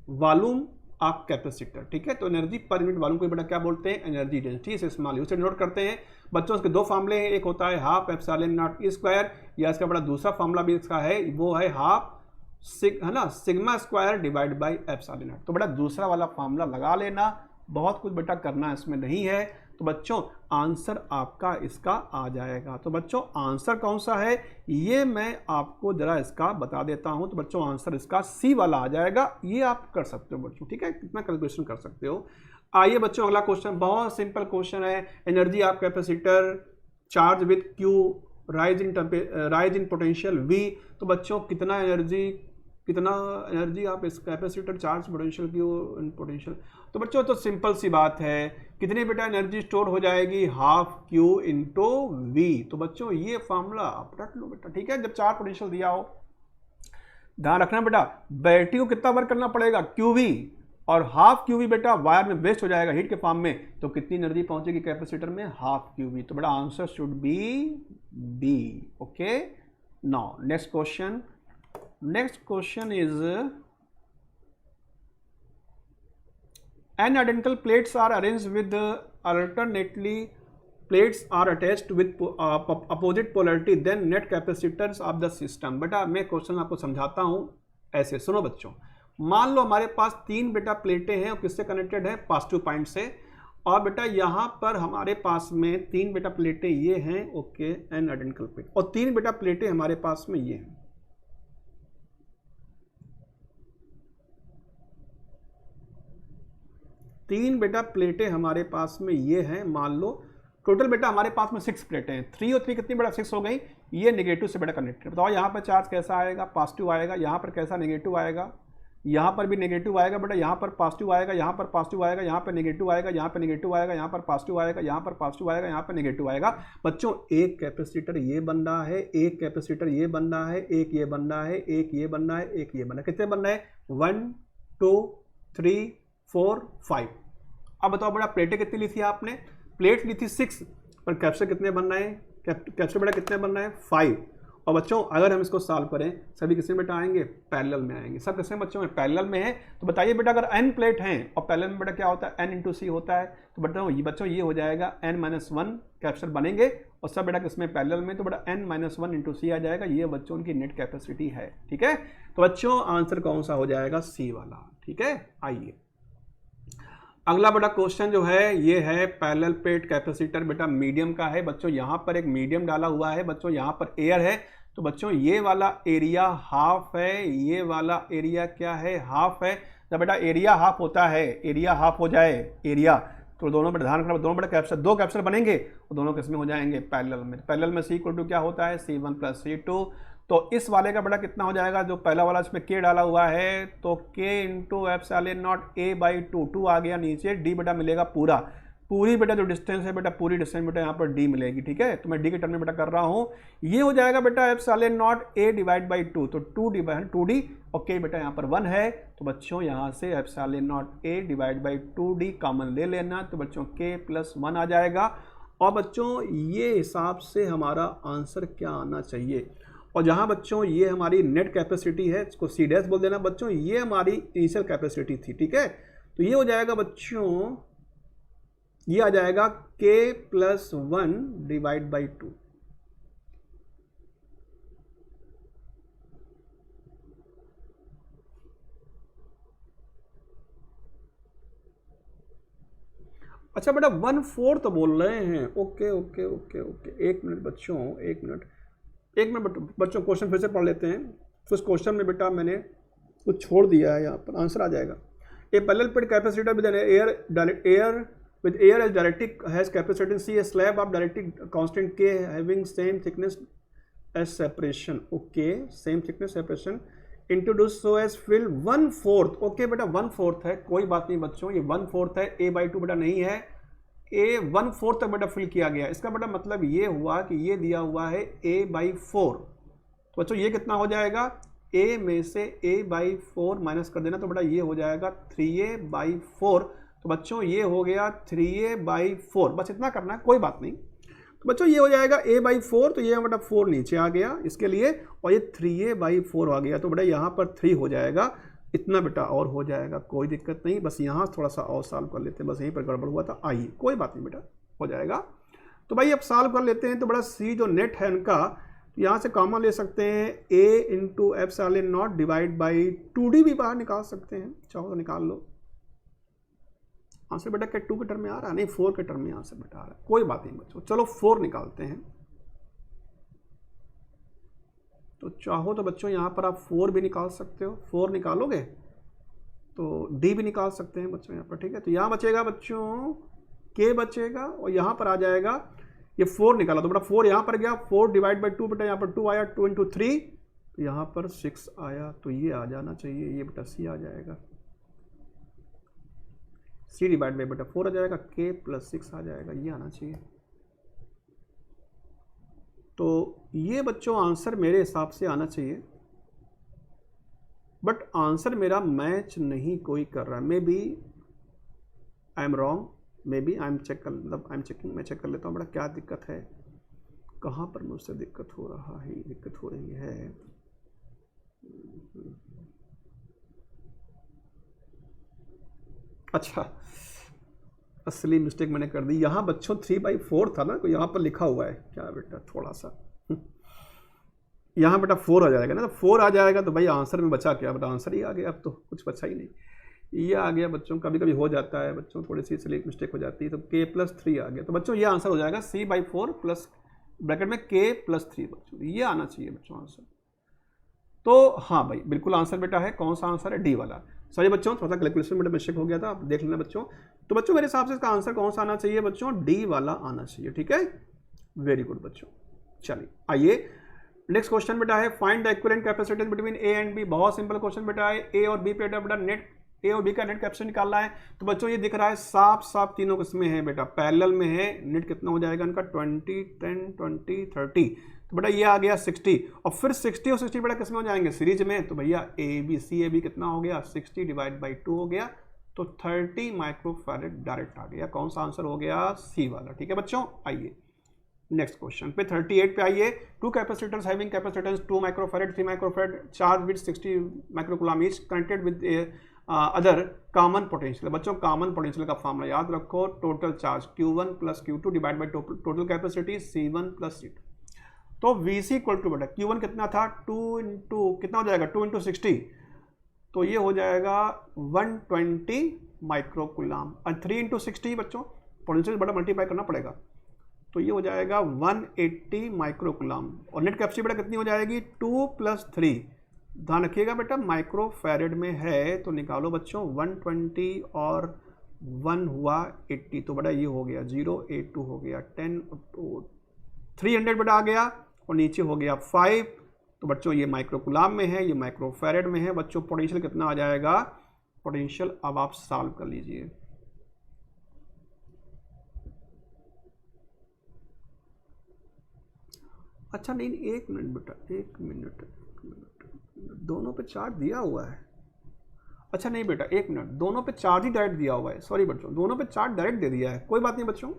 volume of capacitor. ठीक है, तो energy per unit volume को बेटा क्या बोलते हैं, एनर्जी डेंसिटी। इसे स्मॉल यू से नोट करते हैं बच्चों। इसके दो फार्मूले हैं, एक होता है half epsilon not E square, या इसका बड़ा दूसरा फार्मूला भी इसका है, वो है हाफ है ना sigma square divide by epsilon not. तो बेटा दूसरा वाला फार्मूला लगा लेना, बहुत कुछ बेटा करना इसमें नहीं है। तो बच्चों आंसर आपका इसका आ जाएगा। तो बच्चों आंसर कौन सा है ये मैं आपको जरा इसका बता देता हूं। तो बच्चों आंसर इसका सी वाला आ जाएगा, ये आप कर सकते हो बच्चों। ठीक है, कितना कैलकुलेशन कर सकते हो। आइए बच्चों अगला क्वेश्चन, बहुत सिंपल क्वेश्चन है। Energy of capacitor charge with q rise in potential V. तो बच्चों कितना एनर्जी आप इस capacitor charge potential q in potential. तो बच्चों तो सिंपल सी बात है, कितनी बेटा एनर्जी स्टोर हो जाएगी, हाफ क्यू इंटू वी। तो बच्चों ये फॉर्मूला आप रट लो बेटा। ठीक है, जब चार पोटेंशियल दिया हो, ध्यान रखना बेटा बैटरी को कितना वर्क करना पड़ेगा, क्यू वी, और हाफ क्यू वी बेटा वायर में वेस्ट हो जाएगा हीट के फॉर्म में। तो कितनी एनर्जी पहुंचेगी कैपेसिटर में, हाफ क्यू वी। तो बेटा answer should be B. Okay, now next question. Next question is n identical plates are arranged with alternately plates are attached with opposite polarity, then net capacitors of the system। बेटा मैं question आपको समझाता हूं ऐसे, सुनो बच्चों। मान लो हमारे पास तीन बेटा प्लेटें हैं और किससे कनेक्टेड है, पॉजिटिव पॉइंट से। और बेटा यहां पर हमारे पास में तीन बेटा प्लेटें ये हैं, ओके, n आइडेंटिकल प्लेट, और तीन बेटा प्लेटें हमारे पास में ये हैं। तीन बेटा प्लेटें हमारे पास में ये हैं, मान लो टोटल बेटा हमारे पास में 6 प्लेटें हैं। 3 और 3 कितनी बेटा 6 हो गई। ये नेगेटिव से बेटा कनेक्टेड। बताओ यहाँ पर चार्ज कैसा आएगा, पॉजिटिव आएगा। यहाँ पर कैसा, नेगेटिव आएगा। यहाँ पर भी नेगेटिव आएगा बेटा, यहाँ पर पॉजिटिव आएगा, यहाँ पर पॉजिटिव आएगा, यहाँ पर नेगेटिव आएगा, यहाँ पर नेगेटिव आएगा, यहाँ पर पॉजिटिव आएगा, यहाँ पर पॉजिटिव आएगा, यहाँ पर नेगेटिव आएगा। बच्चों एक कैपेसिटर ये बन रहा है, एक कैपेसिटर ये बन रहा है, एक ये बन रहा है, एक ये बन रहा है, एक ये बन रहा है। कितने बन रहे हैं, 1 2 3 4 5। अब बताओ बेटा प्लेटें कितनी ली थी आपने, प्लेट ली थी 6, पर कैप्सूल कितने बन रहे हैं, कैप्सूल बेटा कितने बन रहे हैं, 5। और बच्चों अगर हम इसको सॉल्व करें, सभी किसमें बेटा आएंगे, पैरेलल में आएंगे। सब किसमें बच्चों में, पैरेलल में है। तो बताइए बेटा अगर n प्लेट हैं और पैरेलल में बेटा क्या होता है, n इंटू सी होता है। तो बच्चों ये हो जाएगा n-1 कैप्सूल बनेंगे, और सब बेटा किसमें, पैरेलल में। तो बेटा n-1 इंटू सी आ जाएगा। ये बच्चों उनकी नेट कैपेसिटी है। ठीक है, तो बच्चों आंसर कौन सा हो जाएगा, सी वाला। ठीक है, आइए अगला बेटा क्वेश्चन जो है ये है पैरेलल प्लेट कैपेसिटर बेटा मीडियम का है। बच्चों यहाँ पर एक मीडियम डाला हुआ है, बच्चों यहाँ पर एयर है। तो बच्चों ये वाला एरिया हाफ है, ये वाला एरिया क्या है, हाफ है। जब बेटा एरिया हाफ होता है, एरिया हाफ हो जाए एरिया, तो दोनों बेटा ध्यान रखना, दोनों बेटा कैप्सूल, दो कैप्सूल बनेंगे और दोनों किसमें हो जाएंगे, पैरेलल में। पैरेलल में सी इक्वल टू क्या होता है, C1 + C2। तो इस वाले का बेटा कितना हो जाएगा, जो पहला वाला इसमें K डाला हुआ है, तो K into epsilon not A/2, 2 आ गया नीचे, D बेटा मिलेगा पूरी बेटा जो डिस्टेंस है बेटा, पूरी डिस्टेंस बेटा यहाँ पर D मिलेगी। ठीक है, तो मैं D के टर्म में बेटा कर रहा हूँ। ये हो जाएगा बेटा एप्सिलॉन नॉट A/2, तो 2D और K बेटा यहाँ पर 1 है। तो बच्चों यहाँ से एप्सिलॉन नॉट A/2D कॉमन ले लेना, तो बच्चों K + 1 आ जाएगा। और बच्चों ये हिसाब से हमारा आंसर क्या आना चाहिए। और जहाँ बच्चों ये हमारी नेट कैपेसिटी है, इसको C' बोल देना बच्चों, ये हमारी इनिशियल कैपेसिटी थी। ठीक है, तो ये हो जाएगा बच्चों, ये आ जाएगा K + 1 / 2। अच्छा बेटा 1/4 तो बोल रहे हैं। ओके ओके ओके ओके, एक मिनट बच्चों, एक मिनट बच्चों, क्वेश्चन फिर से पढ़ लेते हैं। तो इस क्वेश्चन में बेटा मैंने कुछ छोड़ दिया है, यहाँ पर आंसर आ जाएगा। A parallel plate capacitor with an air with air as dielectric has capacitance C, a slab of dielectric constant K having same thickness as separation, okay, same thickness separation introduced so as fill 1/4, okay बेटा 1/4 है, कोई बात नहीं बच्चों, ये 1/4 है, a/2 बेटा नहीं है, a 1/4 तक बेटा फिल किया गया, इसका बेटा मतलब ये हुआ कि ये दिया हुआ है a/4, तो बच्चों ये कितना हो जाएगा, a में से a/4 माइनस कर देना, तो बेटा ये हो जाएगा 3a/4, तो बच्चों ये हो गया 3a/4, बस इतना करना है, कोई बात नहीं। तो बच्चों ये हो जाएगा a/4, तो ये बेटा 4 नीचे आ गया इसके लिए, और ये 3a/4 आ गया, तो बेटा यहाँ पर 3 हो जाएगा, इतना बेटा और हो जाएगा, कोई दिक्कत नहीं, बस यहाँ थोड़ा सा और सॉल्व कर लेते हैं, बस यहीं पर गड़बड़ हुआ था, आइए कोई बात नहीं बेटा हो जाएगा। तो भाई अब सॉल्व कर लेते हैं, तो बड़ा सी जो नेट है इनका, यहाँ से कॉमन ले सकते हैं, a into epsilon not divide by 2d भी बाहर निकाल सकते हैं, चाहो तो निकाल लो, आंसर बेटा क्या 2 के टर्म में आ रहा है, नहीं 4 के टर्म में आंसर बेटा आ रहा है, कोई बात नहीं बच्चों, चलो 4 निकालते हैं। तो चाहो तो बच्चों यहाँ पर आप 4 भी निकाल सकते हो, 4 निकालोगे तो d भी निकाल सकते हैं बच्चों यहाँ पर, ठीक है। तो यहाँ बचेगा बच्चों k बचेगा, और यहाँ पर आ जाएगा ये 4 निकाला, तो बेटा 4 यहाँ पर गया, 4 डिवाइड बाई 2 बेटा यहाँ पर 2 आया, 2 इंटू 3 तो यहाँ पर 6 आया, तो ये आ जाना चाहिए, ये बेटा c आ जाएगा, c डिवाइड बाई बेटा 4 आ जाएगा, k प्लस 6 आ जाएगा, ये आना चाहिए। तो ये बच्चों आंसर मेरे हिसाब से आना चाहिए, बट आंसर मेरा मैच नहीं कोई कर रहा है, maybe I am wrong, maybe I am checking, मैं चेक कर लेता हूँ बेटा क्या दिक्कत है, कहाँ पर मुझसे दिक्कत हो रही है। अच्छा, असली मिस्टेक मैंने कर दी, यहाँ बच्चों 3/4 था ना, तो यहाँ पर लिखा हुआ है क्या बेटा, थोड़ा सा यहाँ बेटा 4 आ जाएगा ना, तो 4 आ जाएगा, तो भाई आंसर में बचा क्या बेटा, आंसर ही आ गया, अब तो कुछ बचा ही नहीं, ये आ गया बच्चों, कभी कभी हो जाता है बच्चों, थोड़ी सी इसलिए मिस्टेक हो जाती है, तो k प्लस 3 आ गया, तो बच्चों ये आंसर हो जाएगा c/4 प्लस ब्रैकेट में k प्लस 3, बच्चों ये आना चाहिए बच्चों आंसर। तो हाँ भाई बिल्कुल आंसर बेटा है, कौन सा आंसर है, डी वाला। सॉरी बच्चों, थोड़ा सा कैलकुलेशन में मिस्टेक हो गया था, आप देख लेना बच्चों। तो बच्चों मेरे हिसाब से इसका आंसर कौन सा आना चाहिए बच्चों, डी वाला आना चाहिए, ठीक है, वेरी गुड बच्चों। चलिए आइए नेक्स्ट क्वेश्चन बेटा है, find the equivalent capacitance between A and B. बहुत सिंपल क्वेश्चन बेटा है, ए और बी पे बेटा नेट, ए और बी का नेट कैपेसिटेंस निकालना है। तो बच्चों ये दिख रहा है साफ साफ तीनों किसमें है बेटा, पैरेलल में है, नेट कितना हो जाएगा इनका 20 10 20 30, तो बेटा ये आ गया 60, और फिर 60 और 60 बेटा किसमें हो जाएंगे, सीरीज में, तो भैया A B C A B कितना हो गया 60 डिवाइड बाई 2 हो गया, तो 30 माइक्रोफैरड डायरेक्ट आ गया, कौन सा आंसर हो गया, सी वाला, ठीक है बच्चों। आइए नेक्स्ट क्वेश्चन पे 38 पे आइए, two capacitors having capacitance 2 microfarad 3 microfarad charge with 60 microcoulomb each connected with other common potential. बच्चों कॉमन पोटेंशियल का फॉर्मूला याद रखो, total charge Q1 plus Q2 divide by total capacity C1 plus C2। तो VC equal to बेटा Q1 कितना था, 2 into कितना हो जाएगा 2 इंटू 60, तो ये हो जाएगा 120 माइक्रोकूलम, और 3 इंटू 60 बच्चों पोटेंशियल बड़ा मल्टीप्लाई करना पड़ेगा, तो ये हो जाएगा 180 माइक्रोकूलम, और नेट कैपेसिटी बेटा कितनी हो जाएगी 2 प्लस 3, ध्यान रखिएगा बेटा माइक्रोफैरड में है, तो निकालो बच्चों 120 और 1 हुआ 80, तो बेटा ये हो गया 082 हो गया 10 300 बेटा आ गया, और नीचे हो गया 5, तो बच्चों ये माइक्रोकूलम में है, ये माइक्रोफैरड में है बच्चों। पोटेंशियल कितना आ जाएगा, पोटेंशियल अब आप सॉल्व कर लीजिए, अच्छा नहीं एक मिनट बेटा, एक मिनट दोनों पे चार्ज दिया हुआ है, अच्छा नहीं बेटा एक मिनट, दोनों पे चार्ज ही डायरेक्ट दिया हुआ है, सॉरी बच्चों दोनों पे चार्ज डायरेक्ट दे दिया है, कोई बात नहीं बच्चों,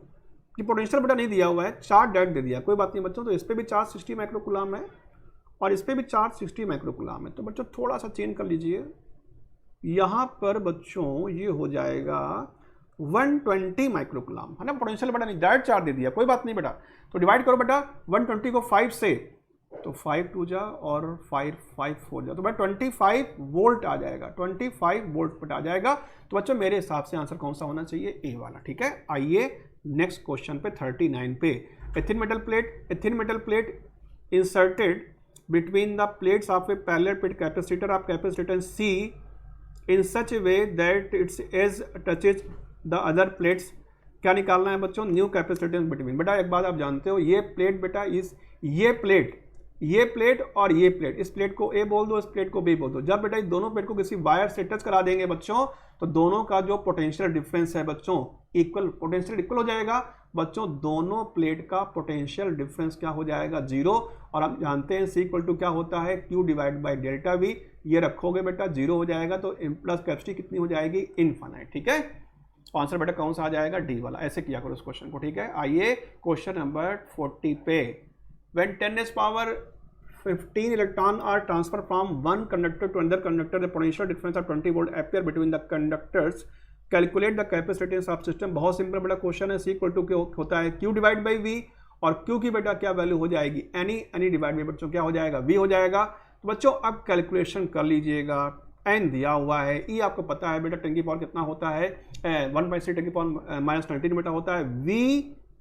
कि पोटेंशियल बेटा नहीं दिया हुआ है, चार्ज डायरेक्ट दे दिया, कोई बात नहीं बच्चों। तो इस पे भी चार्ज 60 माइक्रोकूलम है, और इस पे भी चार्ज 60 माइक्रोकूलम है, तो बच्चों थोड़ा सा चेंज कर लीजिए, यहाँ पर बच्चों ये हो जाएगा 120 माइक्रोकूलम है ना, पोटेंशियल बेटा नहीं डायरेक्ट चार्ज दे दिया, कोई बात नहीं बेटा। तो डिवाइड करो बेटा 120 को 5 से, तो 5 2 जा और 5 4 जा, तो बेटा 25 वोल्ट आ जाएगा, 25 वोल्ट पर आ जाएगा। तो बच्चों मेरे हिसाब से आंसर कौन सा होना चाहिए, ए वाला, ठीक है। आइए नेक्स्ट क्वेश्चन पे 39 पे, ethyne metal plate inserted between the plates of A parallel plate capacitor of capacitance C in such a way that its edge touches the other plates क्या निकालना है बच्चों, न्यू कैपेसिटेंस बिटवीन। बेटा एक बात आप जानते हो, ये प्लेट बेटा ये प्लेट और ये प्लेट, इस प्लेट को ए बोल दो, इस प्लेट को बी बोल दो। जब बेटा इस दोनों प्लेट को किसी वायर से टच करा देंगे बच्चों, तो दोनों का जो पोटेंशियल डिफरेंस है बच्चों इक्वल, पोटेंशियल इक्वल हो जाएगा बच्चों। दोनों प्लेट का पोटेंशियल डिफरेंस क्या हो जाएगा, जीरो। और आप जानते हैं सी इक्वल टू क्या होता है, Q divide by delta we. ये रखोगे बेटा जीरो हो जाएगा, तो प्लस कैपेसिटी कितनी हो जाएगी, इनफाइनाइट। ठीक है, आंसर बेटा कौन सा आ जाएगा, डी वाला। ऐसे किया करो इस क्वेश्चन को। ठीक है, आइए क्वेश्चन नंबर 40 पे। When 10⁻15 electron are transferred from one conductor to another conductor, the potential difference of 20 volt appear between the conductors. Calculate the capacitance of system। बहुत सिंपल बेटा क्वेश्चन है। सी इक्वल टू होता है क्यू डिवाइड बाई वी, और Q की बेटा क्या value हो जाएगी, एनी डिवाइड बाई बच्चों क्या हो जाएगा, वी हो जाएगा। तो बच्चों अब कैलकुलेशन कर लीजिएगा। एन दिया हुआ है, ई आपको पता है बेटा 10 की पावर कितना होता है, 1/6 10 की पावर -19 बेटा होता है, वी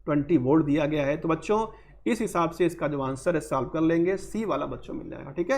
20 वोल्ट दिया गया है। तो बच्चों इस हिसाब से इसका जो आंसर है सॉल्व कर लेंगे, सी वाला बच्चों मिल जाएगा। ठीक है,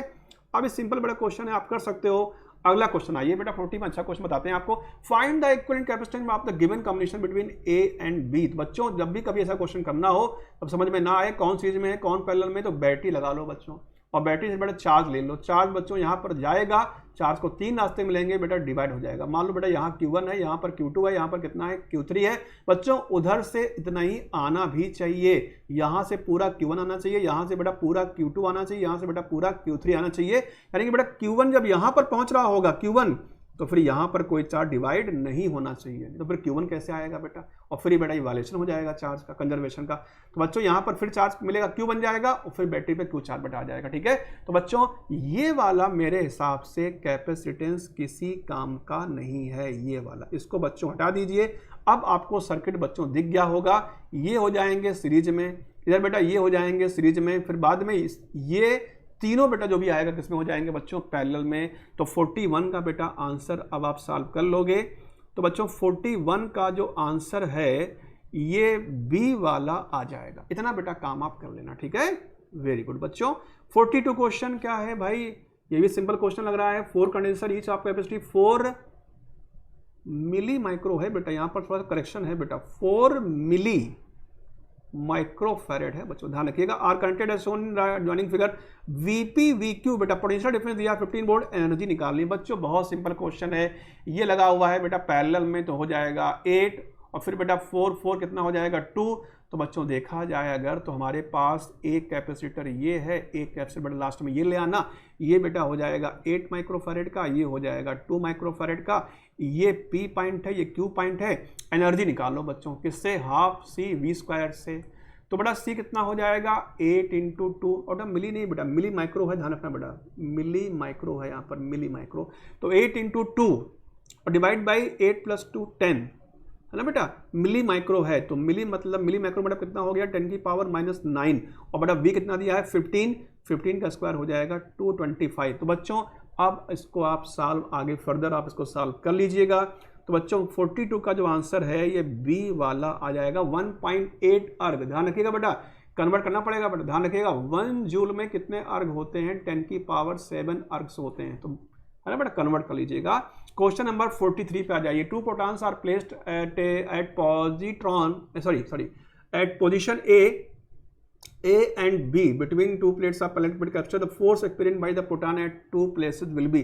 अब इस सिंपल बड़ा क्वेश्चन है, आप कर सकते हो। अगला क्वेश्चन आइए बेटा 40 में अच्छा क्वेश्चन बताते हैं आपको। Find the equivalent capacitance of the given combination between A and B. तो बच्चों जब भी कभी ऐसा क्वेश्चन करना हो, तब समझ में ना आए कौन सीरीज में है कौन पैरेलल में, तो बैटरी लगा लो बच्चों, और बैटरी से बेटा चार्ज ले लो। चार्ज बच्चों यहाँ पर जाएगा, चार्ज को 3 रास्ते मिलेंगे बेटा, डिवाइड हो जाएगा। मान लो बेटा यहाँ Q1 है, यहाँ पर Q2 है, यहाँ पर कितना है Q3 है बच्चों। उधर से इतना ही आना भी चाहिए, यहाँ से पूरा Q1 आना चाहिए, यहाँ से बेटा पूरा Q2 आना चाहिए, यहाँ से बेटा पूरा Q3 आना चाहिए। यानी कि बेटा Q1 जब यहाँ पर पहुँच रहा होगा Q1, तो फिर यहाँ पर कोई चार्ज डिवाइड नहीं होना चाहिए। तो फिर Q1 कैसे आएगा बेटा, और फिर बेटा इवैल्यूएशन हो जाएगा चार्ज का, कंजर्वेशन का। तो बच्चों यहाँ पर फिर चार्ज मिलेगा, Q बन जाएगा, और फिर बैटरी पे Q चार्ज बेटा आ जाएगा। ठीक है, तो बच्चों ये वाला मेरे हिसाब से कैपेसिटेंस किसी काम का नहीं है, ये वाला, इसको बच्चों हटा दीजिए। अब आपको सर्किट बच्चों दिख गया होगा, ये हो जाएंगे सीरीज में, इधर बेटा ये हो जाएंगे सीरीज में, फिर बाद में ये तीनों बेटा जो भी आएगा किसमें हो जाएंगे बच्चों, पैरेलल में। तो 41 का बेटा आंसर अब आप सॉल्व कर लोगे। तो बच्चों 41 का जो आंसर है ये बी वाला आ जाएगा। इतना बेटा काम आप कर लेना। ठीक है, वेरी गुड बच्चों। 42 क्वेश्चन क्या है भाई, ये भी सिंपल क्वेश्चन लग रहा है। 4 condenser each of capacity 4 milli micro है बेटा, यहां पर थोड़ा सा करेक्शन है बेटा, 4 मिली माइक्रोफैरेड है बच्चों, ध्यान रखिएगा। Are connected as shown in joining figure. V P V Q बेटा पोटेंशियल डिफरेंस दिया 15 वोल्ट, एनर्जी निकालनी बच्चों। बहुत सिंपल क्वेश्चन है, ये लगा हुआ है बेटा पैरेलल में, तो हो जाएगा 8, और फिर बेटा 4 कितना हो जाएगा 2। तो बच्चों देखा जाए अगर, तो हमारे पास एक कैपेसिटर ये है, एक कैपेसिटर बेटा लास्ट में ये ले आना, ये बेटा हो जाएगा 8 माइक्रोफैरेड का, ये हो जाएगा 2 माइक्रोफैरेड का, ये P पॉइंट है, ये Q पॉइंट है। एनर्जी निकालो बच्चों, किससे, हाफ सी वी स्क्वायर से। तो बेटा C कितना हो जाएगा 8 × 2, और मिली नहीं बेटा, मिली माइक्रो है, ध्यान रखना बेटा, मिली माइक्रो है यहाँ पर, मिली माइक्रो। तो 8 × 2 और डिवाइड बाई 8 + 2 10 है ना बेटा, मिली माइक्रो है। तो मिली मतलब मिली माइक्रो बेटा कितना हो गया 10 की पावर -9, और बेटा V कितना दिया है 15 का स्क्वायर हो जाएगा 225। तो बच्चों अब इसको आप सॉल्व आगे फर्दर आप इसको सॉल्व कर लीजिएगा। तो बच्चों 42 का जो आंसर है ये बी वाला आ जाएगा, 1.8 अर्ग। ध्यान रखिएगा बेटा, कन्वर्ट करना पड़ेगा बेटा, ध्यान रखिएगा 1 जूल में कितने अर्ग होते हैं, 10 की पावर 7 अर्ग्स होते हैं। तो है ना बेटा, कन्वर्ट कर लीजिएगा। क्वेश्चन नंबर 43 पे आ जाइए। 2 protons are placed at position A and B between 2 plates of electric capture. The force experienced by the proton at 2 places will be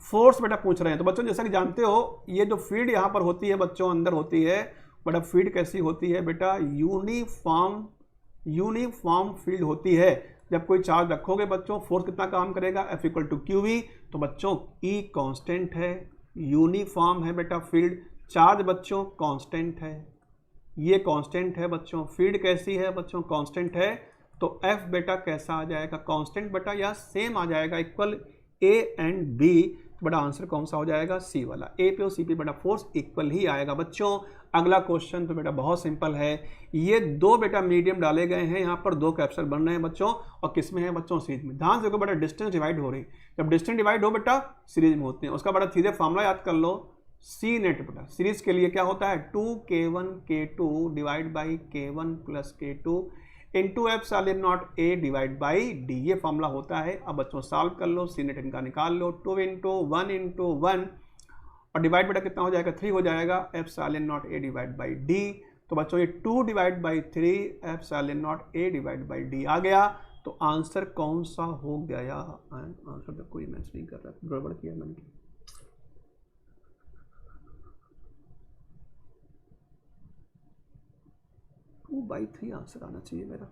force बेटा पूछ रहे हैं। तो बच्चों जैसा कि जानते हो, ये जो फील्ड यहाँ पर होती है बच्चों, अंदर होती है बेटा, फील्ड कैसी होती है बेटा, यूनिफॉर्म फील्ड होती है। जब कोई चार्ज रखोगे बच्चों, फोर्स कितना काम करेगा, F = QV। तो बच्चों E कांस्टेंट है, यूनिफॉर्म है बेटा फील्ड, चार्ज बच्चों कांस्टेंट है, ये कांस्टेंट है बच्चों, फील्ड कैसी है बच्चों, कांस्टेंट है। तो F बेटा कैसा आ जाएगा, कांस्टेंट बेटा, या सेम आ जाएगा, इक्वल A and B। बड़ा आंसर कौन सा हो जाएगा, सी वाला। A पे और C पे बेटा फोर्स इक्वल ही आएगा बच्चों। अगला क्वेश्चन तो बेटा बहुत सिंपल है। ये 2 बेटा मीडियम डाले गए हैं, यहाँ पर 2 कैप्सूल बन रहे हैं बच्चों, और किस में है बच्चों, सीरीज में। ध्यान से देखो बेटा, डिस्टेंस डिवाइड हो रही, जब डिस्टेंस डिवाइड हो बेटा सीरीज में होते हैं। उसका बड़ा सीधे फॉर्मूला याद कर लो, सी नेट बेटा सीरीज के लिए क्या होता है, 2K1K2 divide by K1 + K2 into ε0 A divide by D, ये फॉर्मूला होता है। अब बच्चों सॉल्व कर लो, सी नेट इनका निकाल लो। 2 × 1 × 1 और डिवाइड बेटा कितना हो जाएगा, 3 हो जाएगा, epsilon naught A divide by D. तो बच्चों ये 2 divide by 3 epsilon naught A divide by D आ गया। तो आंसर कौन सा हो गया, आंसर तो कोई मैच नहीं कर रहा, गड़बड़ किया मैंने। 2/3 आंसर आना चाहिए मेरा।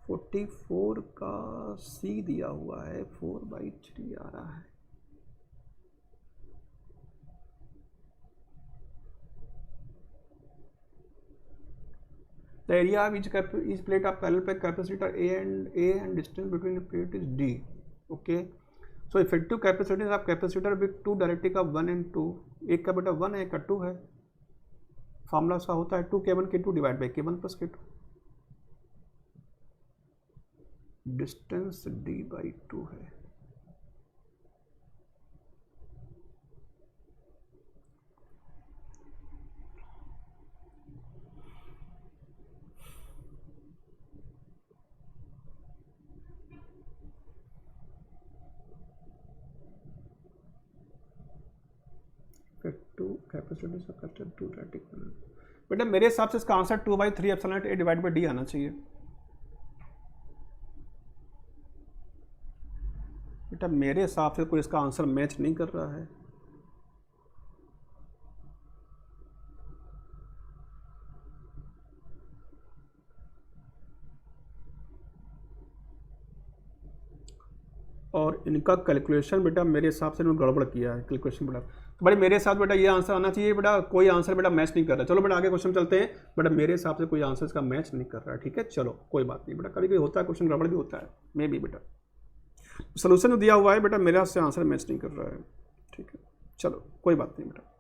44 का सी दिया हुआ है, 4/3 आ रहा है। The area of each plate of parallel capacitor A and distance between the plate is D. Okay. So effective capacitance of capacitor with 2 डायरेक्ट्रिक of 1 and 2, एक का बेटा 1 है, एक का 2 है। फॉर्मूला सा होता है 2K1K2 divide by K1 plus K2, distance D/2 है। बेटा मेरे हिसाब से इसका answer 2/3 epsilon naught A divide by D आना चाहिए। बेटा मेरे हिसाब से कोई इसका आंसर मैच नहीं कर रहा है। और इनका कैलकुलेशन बेटा मेरे हिसाब से इन्होंने गड़बड़ किया है कैलकुलेशन बेटा। तो बड़े मेरे हिसाब से बेटा ये आंसर आना चाहिए बेटा, कोई आंसर बेटा मैच नहीं कर रहा। चलो बेटा आगे क्वेश्चन चलते हैं। बेटा मेरे हिसाब से कोई आंसर इसका मैच नहीं कर रहा है, ठीक है। चलो कोई बात नहीं बेटा, कभी कभी होता है क्वेश्चन गड़बड़ भी होता है, मे भी बेटा। सोल्यूशन जो दिया हुआ है बेटा मेरे हाथ से आंसर मैच नहीं कर रहा है, ठीक है। चलो कोई बात नहीं बेटा।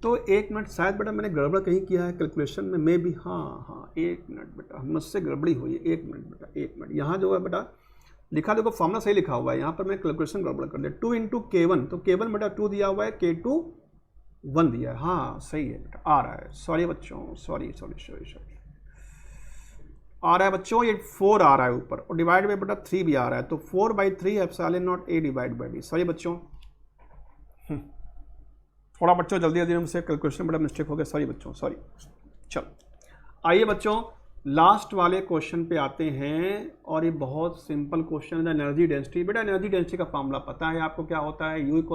तो 1 मिनट, शायद बेटा मैंने गड़बड़ कहीं किया है कैलकुलेशन में, मे भी। हाँ 1 मिनट बेटा, मुझसे गड़बड़ी हुई है। 1 मिनट बेटा, 1 मिनट। यहाँ जो है बेटा लिखा, देखो फॉर्मूला सही लिखा हुआ है, यहाँ पर मैं कैलकुलेशन गड़बड़ कर दिया। 2 इंटू K1, तो K1 बेटा 2 दिया हुआ है, K2 1 दिया है। हाँ सही है बेटा, आ रहा है। सॉरी बच्चों, सॉरी आ रहा है बच्चों, ये 4 आ रहा है ऊपर, और डिवाइड बाई बेटा 3 भी आ रहा है। तो 4/3 epsilon naught A divide by D. Sorry बच्चों, थोड़ा बच्चों जल्दी हमसे कैलकुलेशन बड़ा मिस्टेक हो गया, सॉरी बच्चों, सॉरी। चलो आइए बच्चों लास्ट वाले क्वेश्चन पे आते हैं, और ये बहुत सिंपल क्वेश्चन है, एनर्जी डेंसिटी। बेटा एनर्जी डेंसिटी का फॉर्मूला पता है आपको, क्या होता है, U =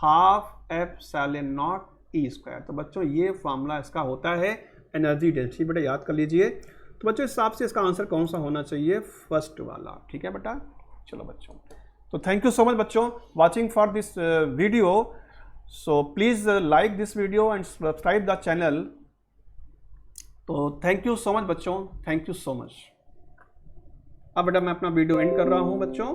½ एप्सिलॉन नॉट E²। तो बच्चों ये फॉर्मूला इसका होता है एनर्जी डेंसिटी, बेटा याद कर लीजिए। तो बच्चों इस हिसाब से इसका आंसर कौन सा होना चाहिए, फर्स्ट वाला, ठीक है बेटा। चलो बच्चों, तो थैंक यू सो मच बच्चों watching for this video. So please like this video and subscribe the channel. तो thank you so much बच्चों, thank you so much। अब बेटा मैं अपना वीडियो एंड कर रहा हूँ बच्चों।